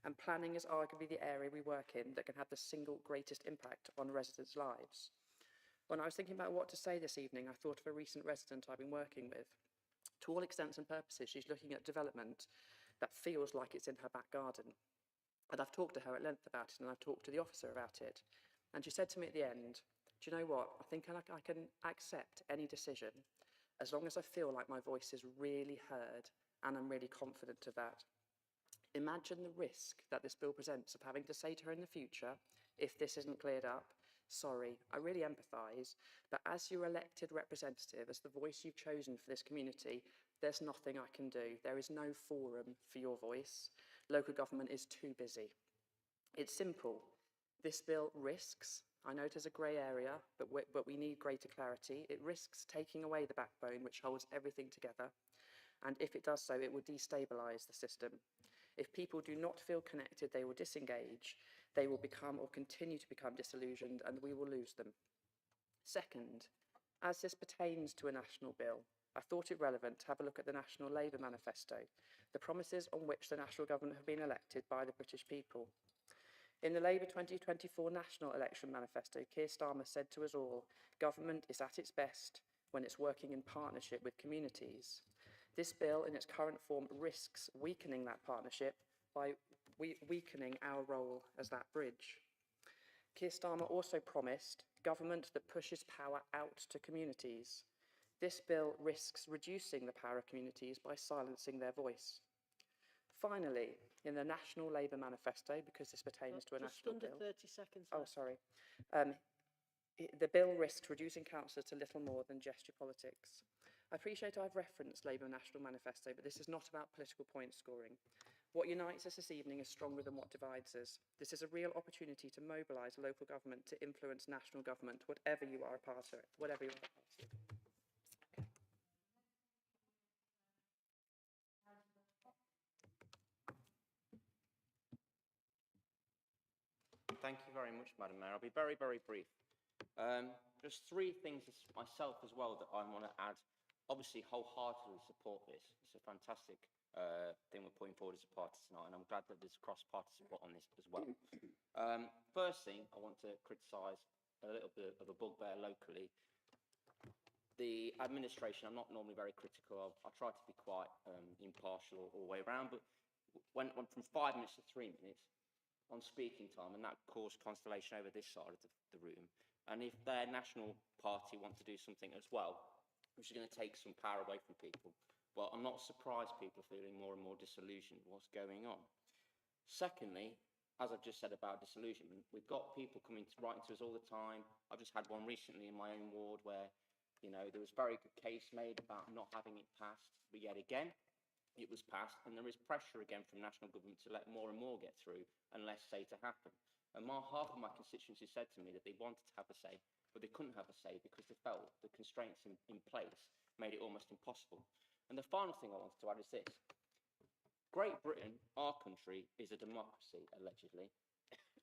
And planning is arguably the area we work in that can have the single greatest impact on residents' lives. When I was thinking about what to say this evening, I thought of a recent resident I've been working with. To all extents and purposes, she's looking at development that feels like it's in her back garden. And I've talked to her at length about it, and I've talked to the officer about it. And she said to me at the end, do you know what? I think I can accept any decision as long as I feel like my voice is really heard and I'm really confident of that. Imagine the risk that this bill presents of having to say to her in the future, if this isn't cleared up, sorry, I really empathise, but as your elected representative, as the voice you've chosen for this community, there's nothing I can do. There is no forum for your voice. Local government is too busy. It's simple. This bill risks, I know it is a grey area, but we need greater clarity. It risks taking away the backbone which holds everything together. And if it does so, it will destabilise the system. If people do not feel connected, they will disengage. They will become or continue to become disillusioned, and we will lose them. Second, as this pertains to a national bill, I thought it relevant to have a look at the National Labour Manifesto, the promises on which the national government have been elected by the British people. In the Labour 2024 National Election Manifesto, Keir Starmer said to us all, government is at its best when it's working in partnership with communities. This bill, in its current form, risks weakening that partnership by weakening our role as that bridge. Keir Starmer also promised government that pushes power out to communities. This bill risks reducing the power of communities by silencing their voice. Finally, in the National Labour Manifesto, because this pertains to a Just national under bill... 30 seconds. Oh, left. sorry. The bill risks reducing councillors to little more than gesture politics. I appreciate I've referenced Labour National Manifesto, but this is not about political point scoring. What unites us this evening is stronger than what divides us. This is a real opportunity to mobilise local government to influence national government, whatever you are a part of. Whatever you are a part of. Thank you very much, Madam Mayor. I'll be very, very brief. Just three things myself as well that I want to add. Obviously, wholeheartedly support this. It's a fantastic thing we're putting forward as a party tonight, and I'm glad that there's cross-party support on this as well. First thing, I want to criticise a little bit of a bugbear locally. The administration, I'm not normally very critical of. I try to be quite impartial all the way around, but went from 5 minutes to 3 minutes on speaking time, and that caused constellation over this side of the room. And if their national party want to do something as well, which is going to take some power away from people, well, I'm not surprised people are feeling more and more disillusioned with what's going on. Secondly, as I've just said about disillusionment, we've got people writing to us all the time. I've just had one recently in my own ward where, you know, there was a very good case made about not having it passed, but yet again, it was passed, and there is pressure again from national government to let more and more get through and less say to happen. And half of my constituency said to me that they wanted to have a say, but they couldn't have a say because they felt the constraints in place made it almost impossible. And the final thing I wanted to add is this. Great Britain, our country, is a democracy, allegedly,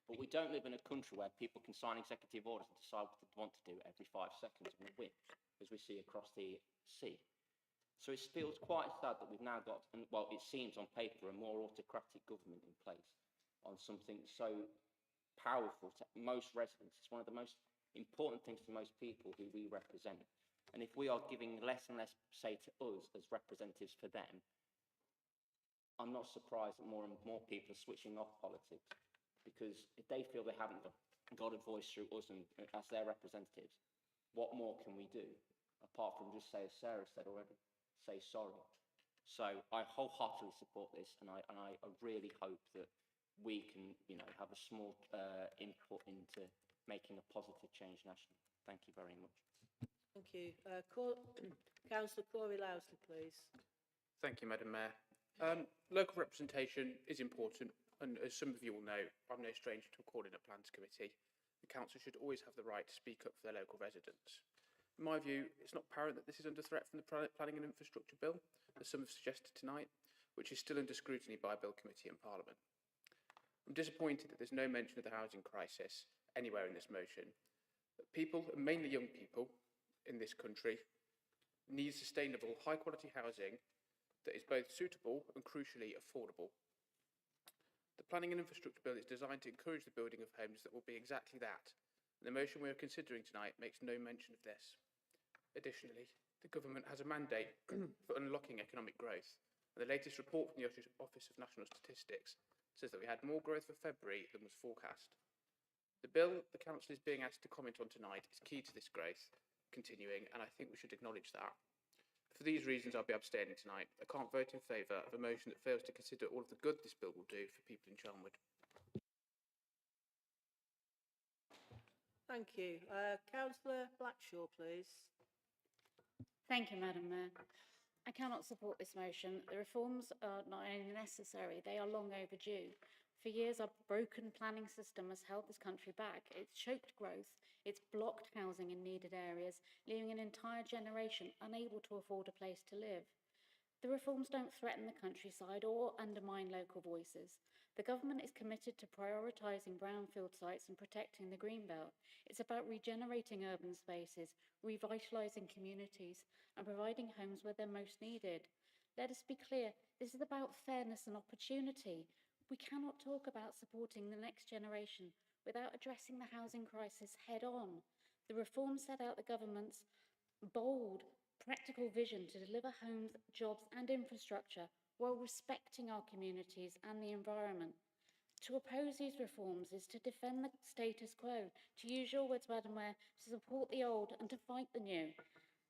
but we don't live in a country where people can sign executive orders and decide what they want to do every 5 seconds on a whim, as we see across the sea. So it feels quite sad that we've now got, well, it seems on paper, a more autocratic government in place on something so powerful to most residents. It's one of the most important things to most people who we represent. And if we are giving less and less say to us as representatives for them, I'm not surprised that more and more people are switching off politics, because if they feel they haven't got a voice through us and as their representatives, what more can we do apart from just say, as Sarah said already, say sorry. So I wholeheartedly support this, and I really hope that we can, you know, have a small input into making a positive change nationally. Thank you very much. Thank you. Councillor Corey Lowsley, please. Thank you, Madam Mayor. Local representation is important, and as some of you will know, I'm no stranger to a Coordinate Plans Committee. The council should always have the right to speak up for their local residents. In my view, it's not apparent that this is under threat from the Planning and Infrastructure Bill, as some have suggested tonight, which is still under scrutiny by a Bill Committee in Parliament. I'm disappointed that there's no mention of the housing crisis anywhere in this motion. That people, and mainly young people in this country, need sustainable, high-quality housing that is both suitable and crucially affordable. The Planning and Infrastructure Bill is designed to encourage the building of homes that will be exactly that. The motion we are considering tonight makes no mention of this. Additionally, the government has a mandate for unlocking economic growth, and the latest report from the Office of National Statistics says that we had more growth for February than was forecast. The bill the council is being asked to comment on tonight is key to this growth continuing, and I think we should acknowledge that. For these reasons, I'll be abstaining tonight. I can't vote in favour of a motion that fails to consider all of the good this bill will do for people in Charnwood. Thank you. Councillor Blackshaw, please. Thank you, Madam Mayor. I cannot support this motion. The reforms are not only necessary, they are long overdue. For years, our broken planning system has held this country back. It's choked growth, it's blocked housing in needed areas, leaving an entire generation unable to afford a place to live. The reforms don't threaten the countryside or undermine local voices. The government is committed to prioritising brownfield sites and protecting the Greenbelt. It's about regenerating urban spaces, revitalising communities, and providing homes where they're most needed. Let us be clear, this is about fairness and opportunity. We cannot talk about supporting the next generation without addressing the housing crisis head on. The reforms set out the government's bold, practical vision to deliver homes, jobs and infrastructure while respecting our communities and the environment. To oppose these reforms is to defend the status quo, to use your words, Madam Mayor, to support the old and to fight the new.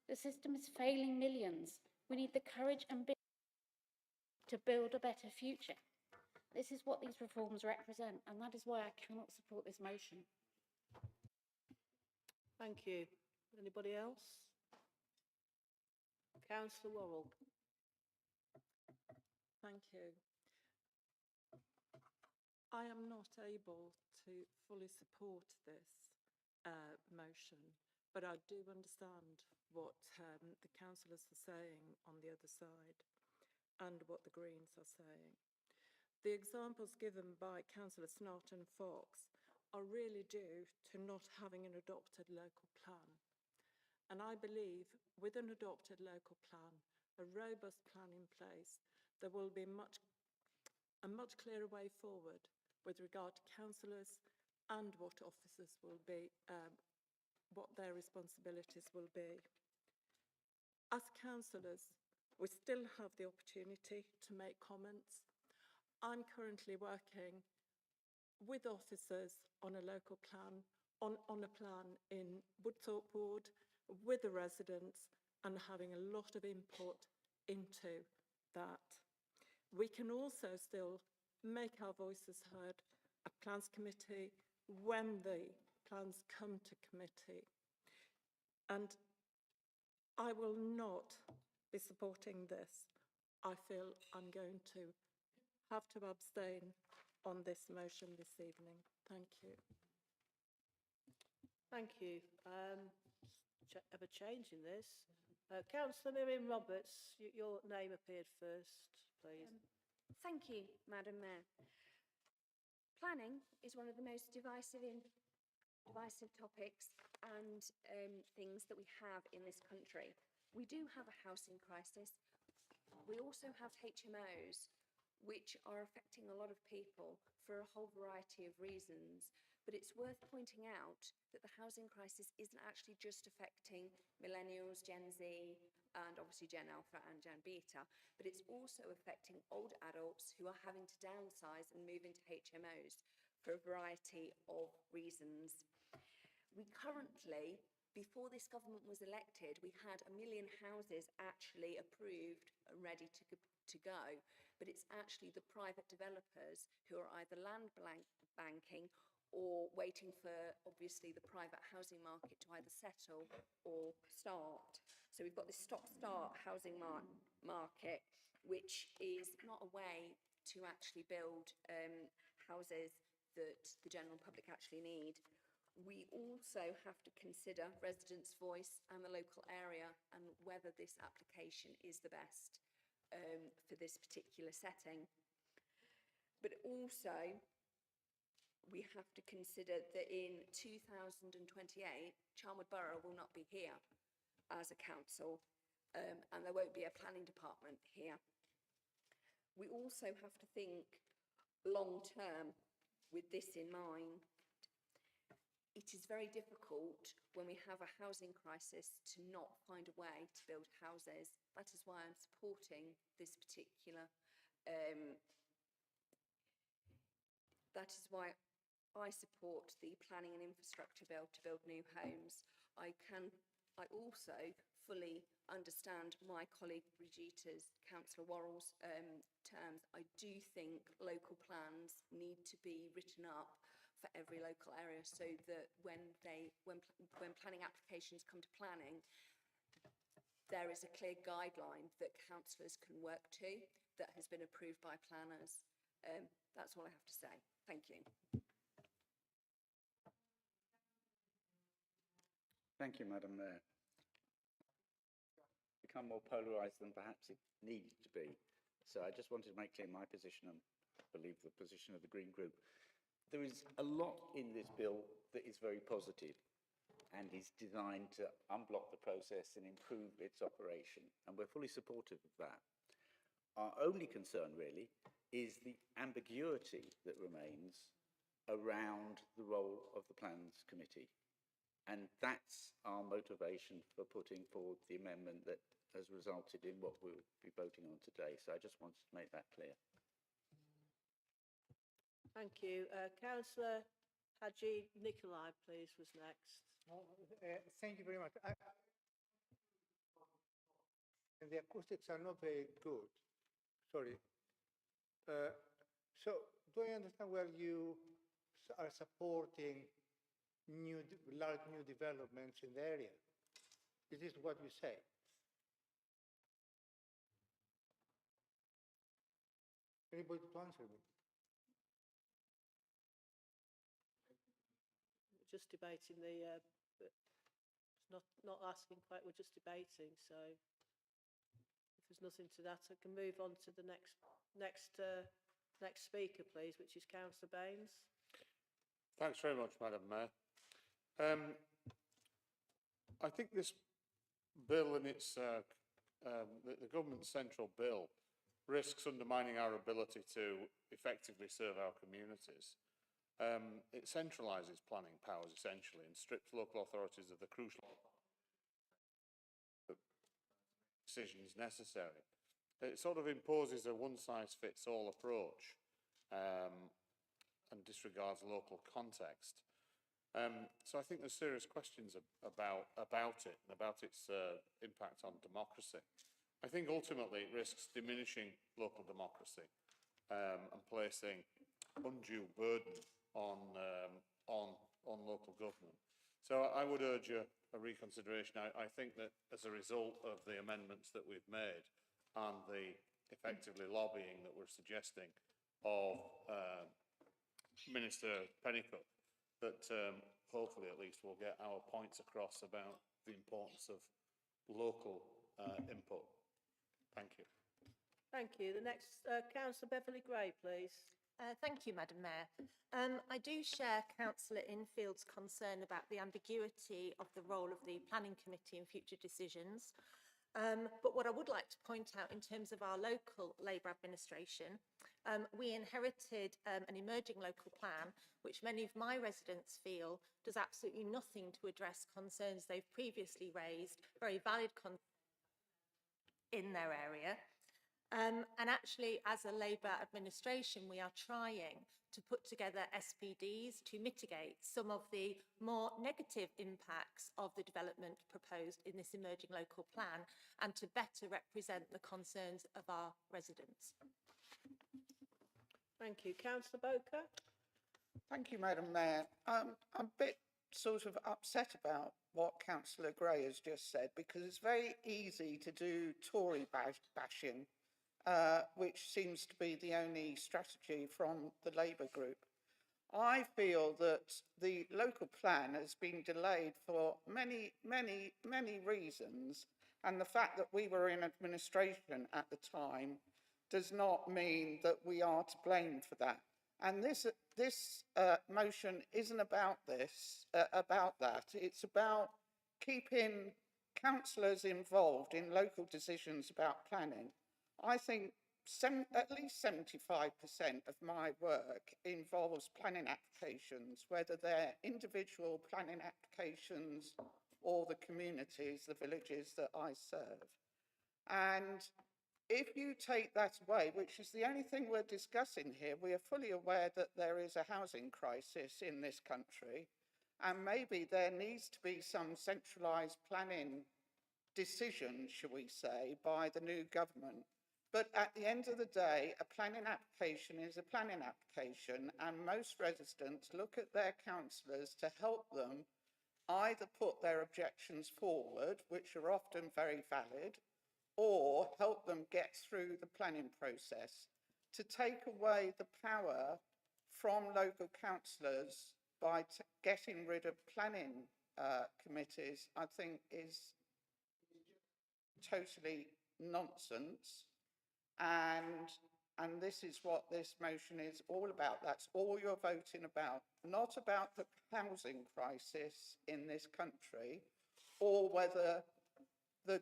The system is failing millions. We need the courage and to build a better future. This is what these reforms represent, and that is why I cannot support this motion. Thank you. Anybody else? Councillor Worrell. Thank you. I am not able to fully support this motion, but I do understand what the councillors are saying on the other side and what the Greens are saying. The examples given by Councillor Snart and Fox are really due to not having an adopted local plan. And I believe with an adopted local plan, a robust plan in place, there will be a much clearer way forward with regard to councillors and what officers will be, what their responsibilities will be. As councillors, we still have the opportunity to make comments. I'm currently working with officers on a local plan, on a plan in Woodthorpe Ward, with the residents, and having a lot of input into that. We can also still make our voices heard at Plans Committee when the plans come to committee. And I will not be supporting this. I feel I'm going to have to abstain on this motion this evening. Thank you. Thank you. Have a change in this. Councillor Miriam Roberts, your name appeared first, please. Thank you, Madam Mayor. Planning is one of the most divisive topics and things that we have in this country. We do have a housing crisis. We also have HMOs, which are affecting a lot of people for a whole variety of reasons. But it's worth pointing out that the housing crisis isn't actually just affecting millennials, Gen Z, and obviously Gen Alpha and Gen Beta, but it's also affecting older adults who are having to downsize and move into HMOs for a variety of reasons. We currently, before this government was elected, we had 1 million houses actually approved and ready to go, but it's actually the private developers who are either land banking or waiting for, obviously, the private housing market to either settle or start. So we've got this stop-start housing market, which is not a way to actually build houses that the general public actually need. We also have to consider residents' voice and the local area and whether this application is the best for this particular setting. But also, we have to consider that in 2028, Charnwood Borough will not be here as a council, and there won't be a planning department here. We also have to think long term with this in mind. It is very difficult when we have a housing crisis to not find a way to build houses. That is why I'm supporting this particular, that is why I support the planning and infrastructure bill to build new homes. I also fully understand my colleague Brigitta's, Councillor Worrell's terms. I do think local plans need to be written up for every local area so that when planning applications come to planning, there is a clear guideline that councillors can work to that has been approved by planners. That's all I have to say. Thank you. Thank you, Madam Mayor. Become more polarised than perhaps it needed to be. So I just wanted to make clear my position and I believe the position of the Green Group. There is a lot in this bill that is very positive and is designed to unblock the process and improve its operation, and we're fully supportive of that. Our only concern really is the ambiguity that remains around the role of the Plans Committee. And that's our motivation for putting forward the amendment that has resulted in what we'll be voting on today. So I just wanted to make that clear. Thank you. Councillor Haji Nikolai, please, was next. Thank you very much. And the acoustics are not very good. Sorry. So, do I understand where you are supporting large new developments in the area? Is this what you say? Anybody to answer me? Just debating the, it's not asking quite, we're just debating, so if there's nothing to that, I can move on to the next speaker, please, which is Councillor Baines. Thanks very much, Madam Mayor. I think this bill and its the government's central bill risks undermining our ability to effectively serve our communities. It centralises planning powers essentially and strips local authorities of the crucial decisions necessary. It sort of imposes a one-size-fits-all approach and disregards local context. So I think there's serious questions about it and about its impact on democracy. I think ultimately it risks diminishing local democracy and placing undue burden on local government. So I would urge a reconsideration. I think that as a result of the amendments that we've made and the effectively lobbying that we're suggesting of Minister Pennycutt, that hopefully at least we'll get our points across about the importance of local input. Thank you. Thank you. The next, Councillor Beverley Gray, please. Thank you, Madam Mayor. I do share Councillor Infield's concern about the ambiguity of the role of the Planning Committee in future decisions. But what I would like to point out in terms of our local Labour administration, we inherited an emerging local plan, which many of my residents feel does absolutely nothing to address concerns they've previously raised, very valid concerns in their area. And actually, as a Labour administration, we are trying to put together SPDs to mitigate some of the more negative impacts of the development proposed in this emerging local plan and to better represent the concerns of our residents. Thank you. Councillor Boker. Thank you, Madam Mayor. I'm a bit sort of upset about what Councillor Gray has just said, because it's very easy to do Tory bashing, which seems to be the only strategy from the Labour group. I feel that the local plan has been delayed for many reasons, and the fact that we were in administration at the time does not mean that we are to blame for that. And this motion isn't about that. It's about keeping councillors involved in local decisions about planning. I think at least 75% of my work involves planning applications, whether they're individual planning applications or the communities, the villages that I serve. And if you take that away, which is the only thing we're discussing here, we are fully aware that there is a housing crisis in this country, and maybe there needs to be some centralised planning decision, shall we say, by the new government. But at the end of the day, a planning application is a planning application, and most residents look at their councillors to help them either put their objections forward, which are often very valid, or help them get through the planning process. To take away the power from local councillors by getting rid of planning committees, I think is totally nonsense. And this is what this motion is all about. That's all you're voting about, not about the housing crisis in this country, or whether the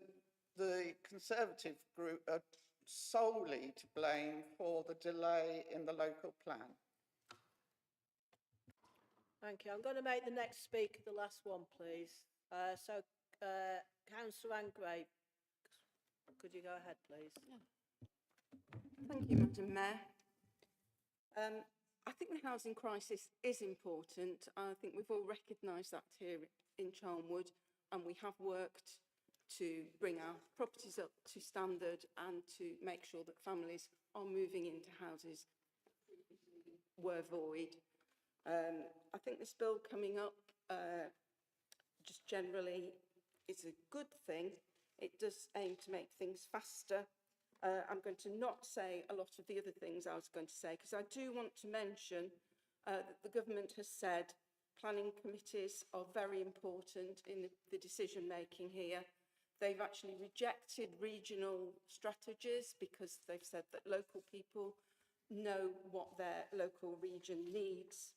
Conservative group are solely to blame for the delay in the local plan. Thank you. I'm going to make the next speaker the last one, please. Councillor Anne Gray. could you go ahead, please? Thank you, Madam Mayor. I think the housing crisis is important. I think we've all recognised that here in Charnwood, and we have worked to bring our properties up to standard and to make sure that families are moving into houses were void. I think this bill coming up just generally is a good thing. It does aim to make things faster. I'm going to not say a lot of the other things I was going to say, because I do want to mention that the government has said planning committees are very important in the decision making here. They've actually rejected regional strategies because they've said that local people know what their local region needs.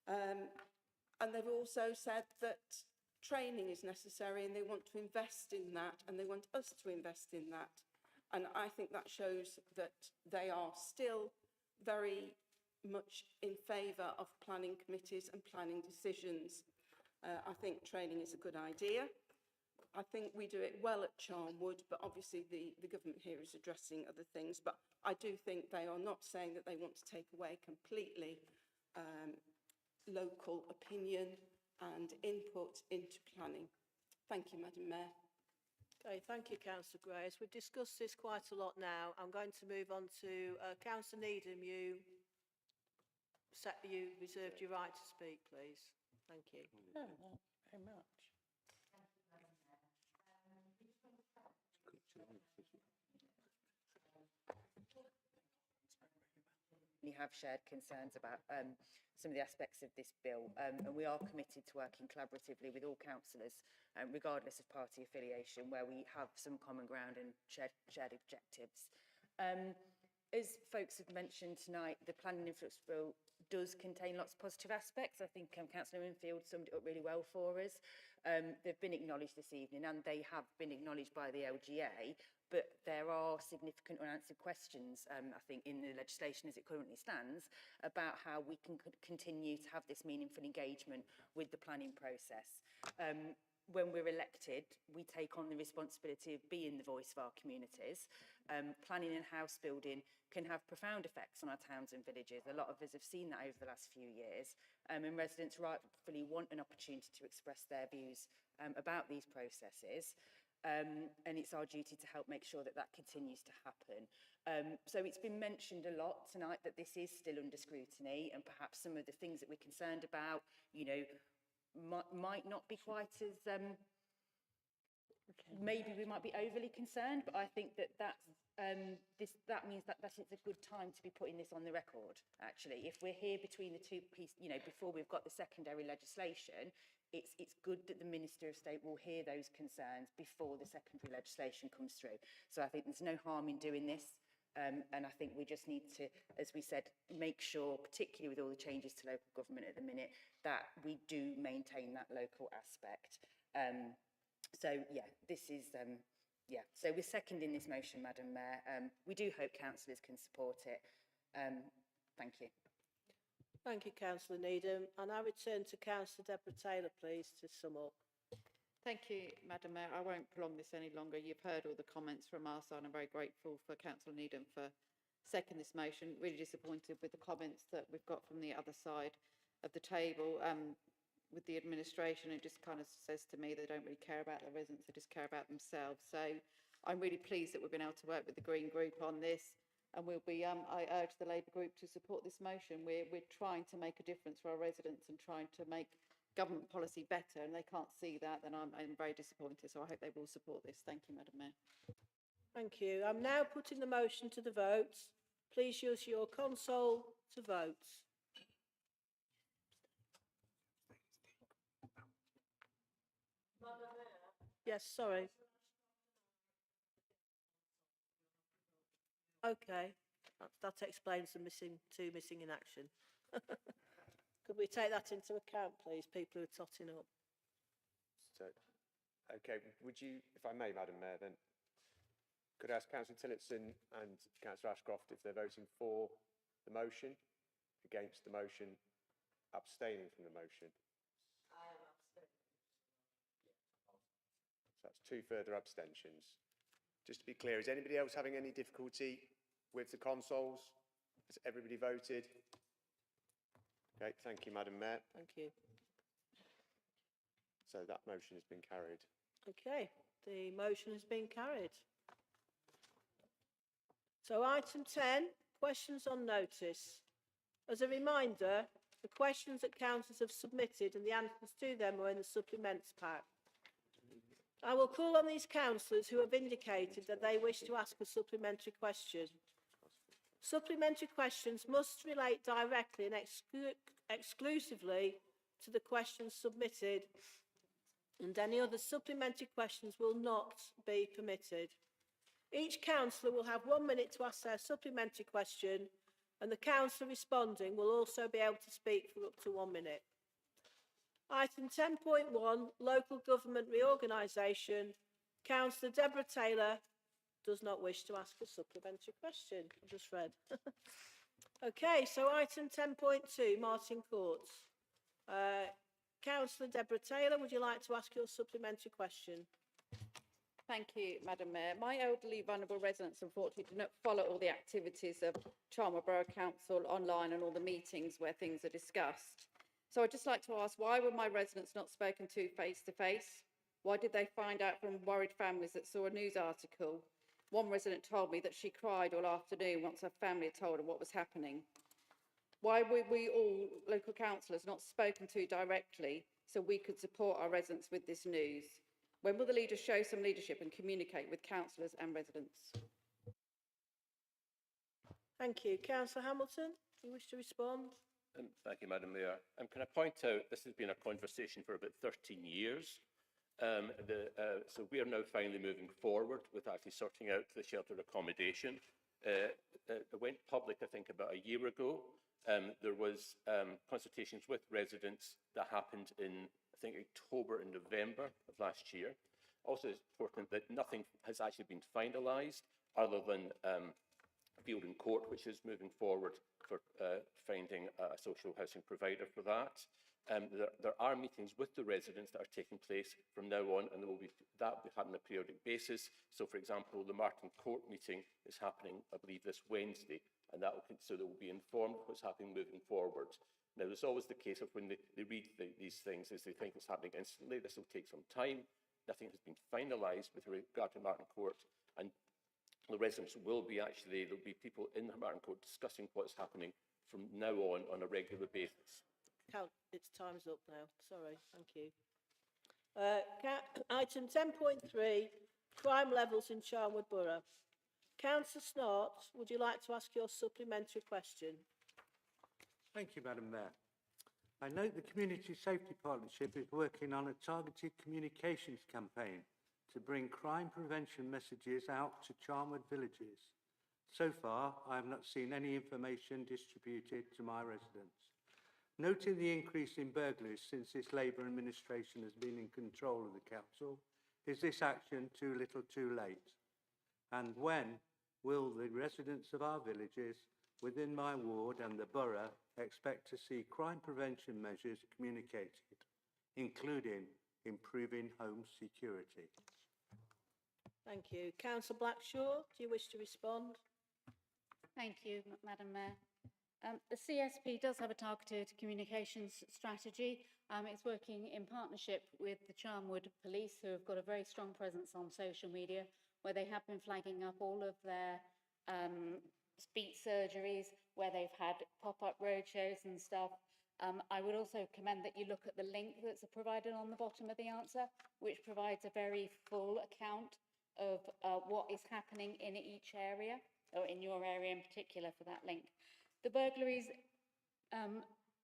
And they've also said that training is necessary and they want to invest in that, and they want us to invest in that. And I think that shows that they are still very much in favour of planning committees and planning decisions. I think training is a good idea. I think we do it well at Charnwood, but obviously the government here is addressing other things. But I do think they are not saying that they want to take away completely local opinion and input into planning. Thank you, Madam Mayor. Okay, thank you, Councillor Grace. We've discussed this quite a lot now. I'm going to move on to Councillor Needham. You reserved your right to speak, please. Thank you. No, not very much. We have shared concerns about some of the aspects of this bill, and we are committed to working collaboratively with all councillors, regardless of party affiliation, where we have some common ground and shared objectives. As folks have mentioned tonight, the planning influence bill does contain lots of positive aspects. I think Councillor Winfield summed it up really well for us. They've been acknowledged this evening, and they have been acknowledged by the LGA, but there are significant unanswered questions, I think, in the legislation as it currently stands, about how we can continue to have this meaningful engagement with the planning process. When we're elected, we take on the responsibility of being the voice of our communities. Planning and house building can have profound effects on our towns and villages. A lot of us have seen that over the last few years, and residents rightfully want an opportunity to express their views about these processes. And it's our duty to help make sure that that continues to happen. So it's been mentioned a lot tonight that this is still under scrutiny, and perhaps some of the things that we're concerned about, you know, might not be quite as, maybe we might be overly concerned, but I think that that means that it's a good time to be putting this on the record, actually. If we're here between the two pieces, you know, before we've got the secondary legislation, it's good that the Minister of State will hear those concerns before the secondary legislation comes through. So I think there's no harm in doing this. And I think we just need to, as we said, make sure, particularly with all the changes to local government at the minute, that we do maintain that local aspect. So, yeah, this is, yeah. So we're seconding this motion, Madam Mayor. We do hope councillors can support it. Thank you. Thank you, Councillor Needham. I now return to Councillor Deborah Taylor, please, to sum up. Thank you, Madam Mayor. I won't prolong this any longer. You've heard all the comments from our side. I'm very grateful for Councillor Needham for seconding this motion. Really disappointed with the comments that we've got from the other side of the table. With the administration, it just kind of says to me they don't really care about their residents, they just care about themselves. So I'm really pleased that we've been able to work with the Green Group on this, and we'll be, I urge the Labour Group to support this motion. We're trying to make a difference for our residents and trying to make government policy better, and they can't see that, then I'm very disappointed. So I hope they will support this. Thank you, Madam Mayor. Thank you. I'm now putting the motion to the vote. Please use your console to vote. Yes, sorry. Okay, that explains the two missing in action. Could we take that into account, please, people who are totting up? So, okay, would you, if I may, Madam Mayor, then, could I ask Councillor Tillotson and Councillor Ashcroft if they're voting for the motion, against the motion, abstaining from the motion? I am abstaining. So that's two further abstentions. Just to be clear, is anybody else having any difficulty with the consoles? Has everybody voted? Okay, thank you, Madam Mayor. Thank you. So that motion has been carried. Okay, the motion has been carried. So item 10, questions on notice. As a reminder, the questions that councillors have submitted and the answers to them are in the supplements pack. I will call on these councillors who have indicated that they wish to ask a supplementary question. Supplementary questions must relate directly and exclusively to the questions submitted, and any other supplementary questions will not be permitted. Each councillor will have 1 minute to ask their supplementary question, and the councillor responding will also be able to speak for up to 1 minute. Item 10.1, Local Government Reorganisation. Councillor Deborah Taylor does not wish to ask a supplementary question. I just read. Okay, so item 10.2, Martin Courts. Councillor Deborah Taylor, would you like to ask your supplementary question? Thank you, Madam Mayor. My elderly vulnerable residents unfortunately do not follow all the activities of Charnwood Borough Council online and all the meetings where things are discussed. So I'd just like to ask, why were my residents not spoken to face to face? Why did they find out from worried families that saw a news article? One resident told me that she cried all afternoon once her family had told her what was happening. Why were we all local councillors not spoken to directly so we could support our residents with this news? When will the leaders show some leadership and communicate with councillors and residents? Thank you. Councillor Hamilton, do you wish to respond? Thank you, Madam Mayor. Can I point out this has been a conversation for about 13 years. So we are now finally moving forward with actually sorting out the sheltered accommodation. It went public, I think, about a year ago. There was consultations with residents that happened in, I think, October and November of last year. Also, it's important that nothing has actually been finalised other than Fielding Court, which is moving forward for finding a social housing provider for that. There are meetings with the residents that are taking place from now on, and that will be happening on a periodic basis. So, for example, the Martin Court meeting is happening, I believe, this Wednesday, and so they will be informed of what's happening moving forward. Now, there's always the case of when they read these things, is they think it's happening instantly. This will take some time. Nothing has been finalised with regard to Martin Court, and the residents will be there'll be people in Martin Court discussing what's happening from now on a regular basis. It's time's up now. Sorry, thank you. Item 10.3, crime levels in Charnwood Borough. Councillor Snart, would you like to ask your supplementary question? Thank you, Madam Mayor. I note the Community Safety Partnership is working on a targeted communications campaign to bring crime prevention messages out to Charnwood villages. So far, I have not seen any information distributed to my residents. Noting the increase in burglaries since this Labour administration has been in control of the council, is this action too little too late? And when will the residents of our villages within my ward and the borough expect to see crime prevention measures communicated, including improving home security? Thank you. Councillor Blackshaw, do you wish to respond? Thank you, Madam Mayor. The CSP does have a targeted communications strategy. It's working in partnership with the Charnwood Police, who have got a very strong presence on social media, where they have been flagging up all of their speech surgeries, where they've had pop-up roadshows and stuff. I would also commend that you look at the link that's provided on the bottom of the answer, which provides a very full account of what is happening in each area, or in your area in particular for that link. The burglaries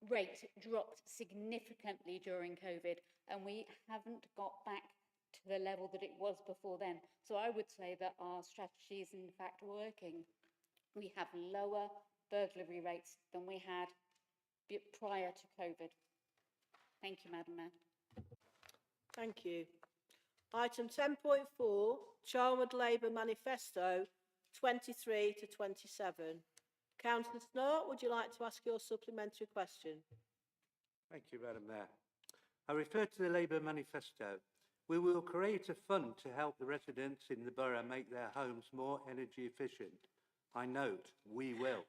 rate dropped significantly during COVID, and we haven't got back to the level that it was before then. So I would say that our strategy is in fact working. We have lower burglary rates than we had prior to COVID. Thank you, Madam Mayor. Thank you. Item 10.4, Charnwood Labour Manifesto 23 to 27. Councillor Snart, would you like to ask your supplementary question? Thank you, Madam Mayor. I refer to the Labour Manifesto, We will create a fund to help the residents in the borough make their homes more energy efficient. I note, we will.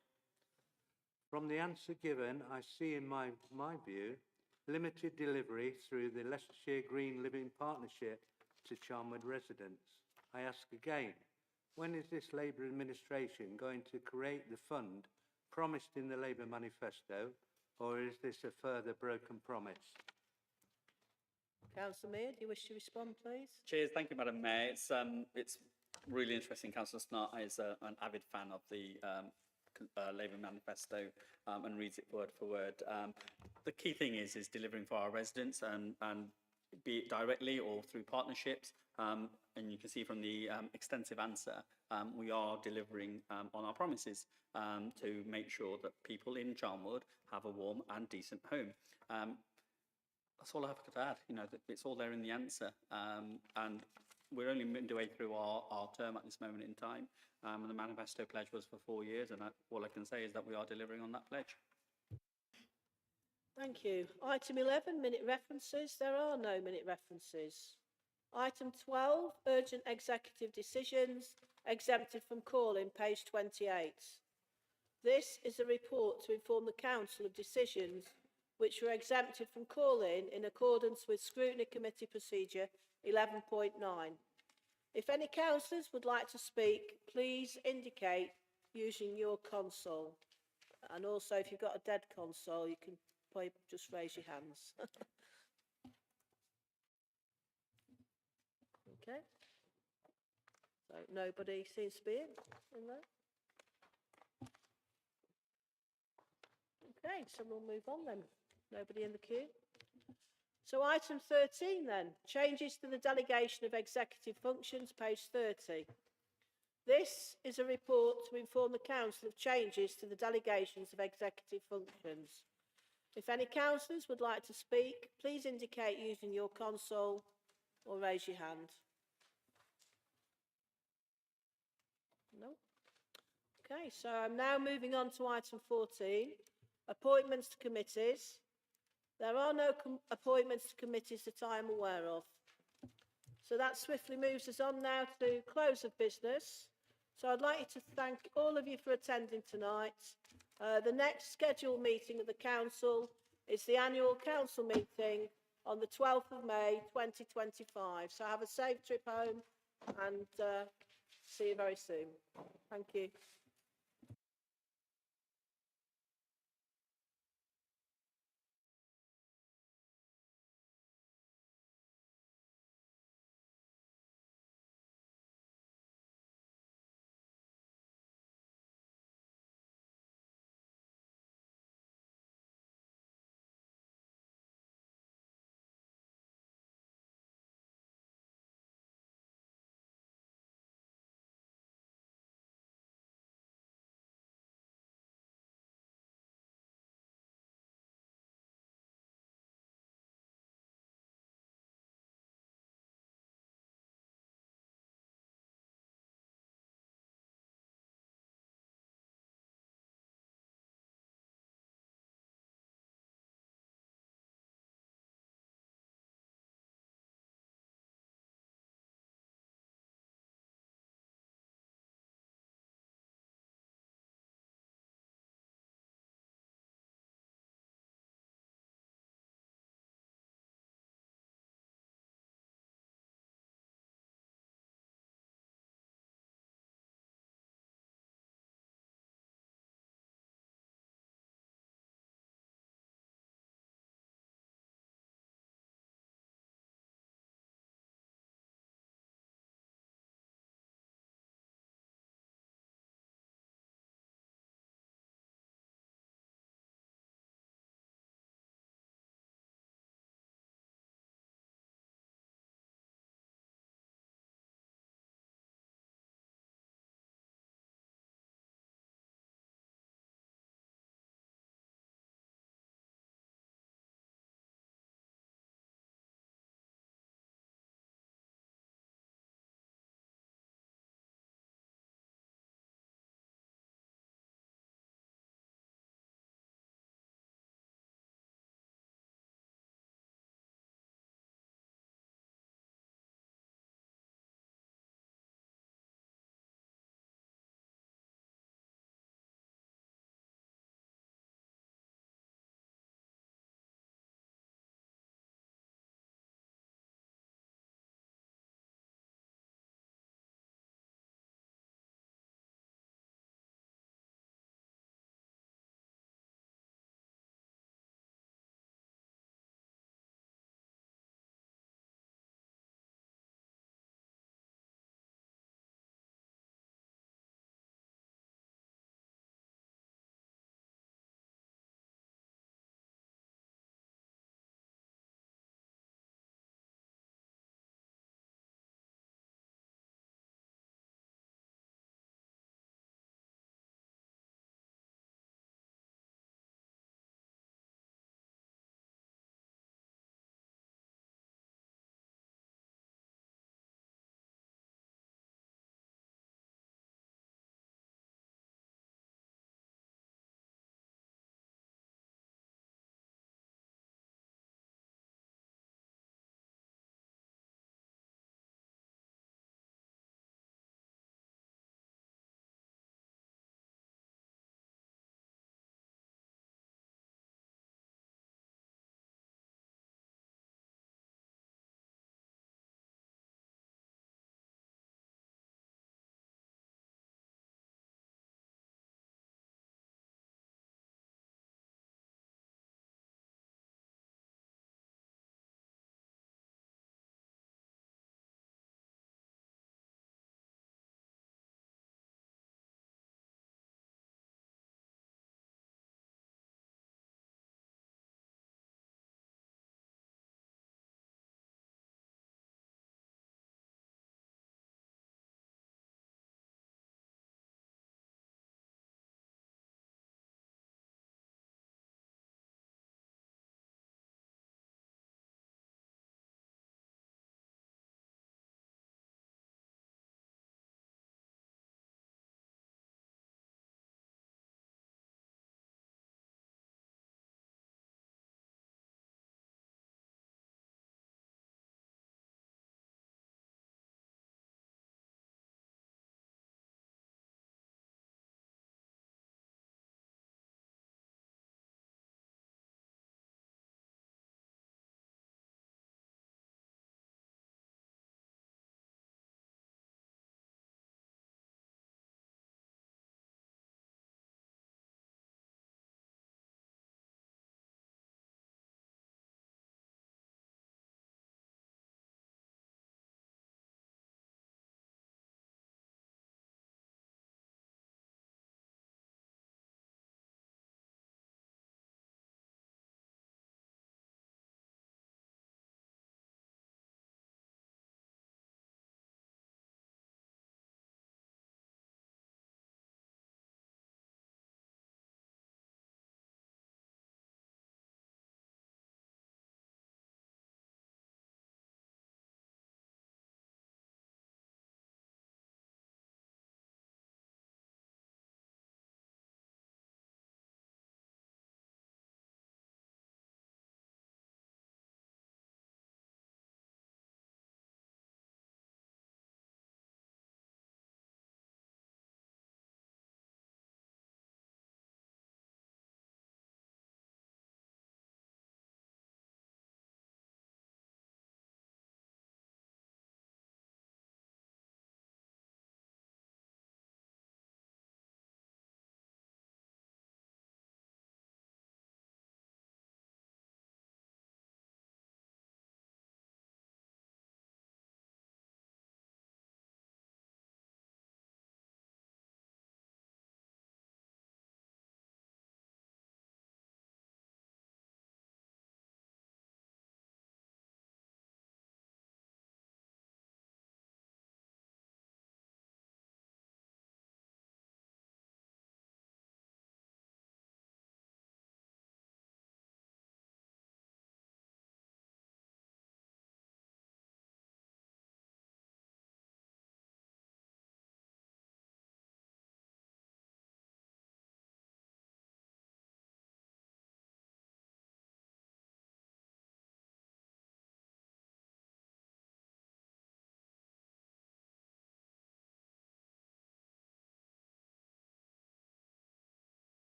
From the answer given, I see in my view, limited delivery through the Leicestershire Green Living Partnership to Charnwood residents. I ask again, when is this Labour administration going to create the fund promised in the Labour manifesto, or is this a further broken promise? Councillor Mead, do you wish to respond, please? Cheers. Thank you, Madam Mayor. It's really interesting. Councillor Snart is an avid fan of the Labour manifesto and reads it word for word. The key thing is delivering for our residents and be it directly or through partnerships. And you can see from the extensive answer, we are delivering on our promises to make sure that people in Charnwood have a warm and decent home. That's all I have to add. You know, it's all there in the answer. And we're only midway through our term at this moment in time. And the manifesto pledge was for 4 years. And all I can say is that we are delivering on that pledge. Thank you. Item 11, minute references. There are no minute references. Item 12, urgent executive decisions, exempted from calling, page 28. This is a report to inform the Council of decisions which were exempted from calling in accordance with Scrutiny Committee Procedure 11.9. If any councillors would like to speak, please indicate using your console. And also, if you've got a dead console, you can probably just raise your hands. Okay. So nobody seems to be in there. Okay, so we'll move on then. Nobody in the queue. So item 13 then, changes to the delegation of executive functions, page 30. This is a report to inform the Council of changes to the delegations of executive functions. If any councillors would like to speak, please indicate using your console or raise your hand. No? Okay, so I'm now moving on to item 14, appointments to committees. There are no appointments to committees that I am aware of. So that swiftly moves us on now to close of business. So I'd like to thank all of you for attending tonight. The next scheduled meeting of the Council is the annual Council meeting on the 12th of May 2025. So have a safe trip home and see you very soon. Thank you.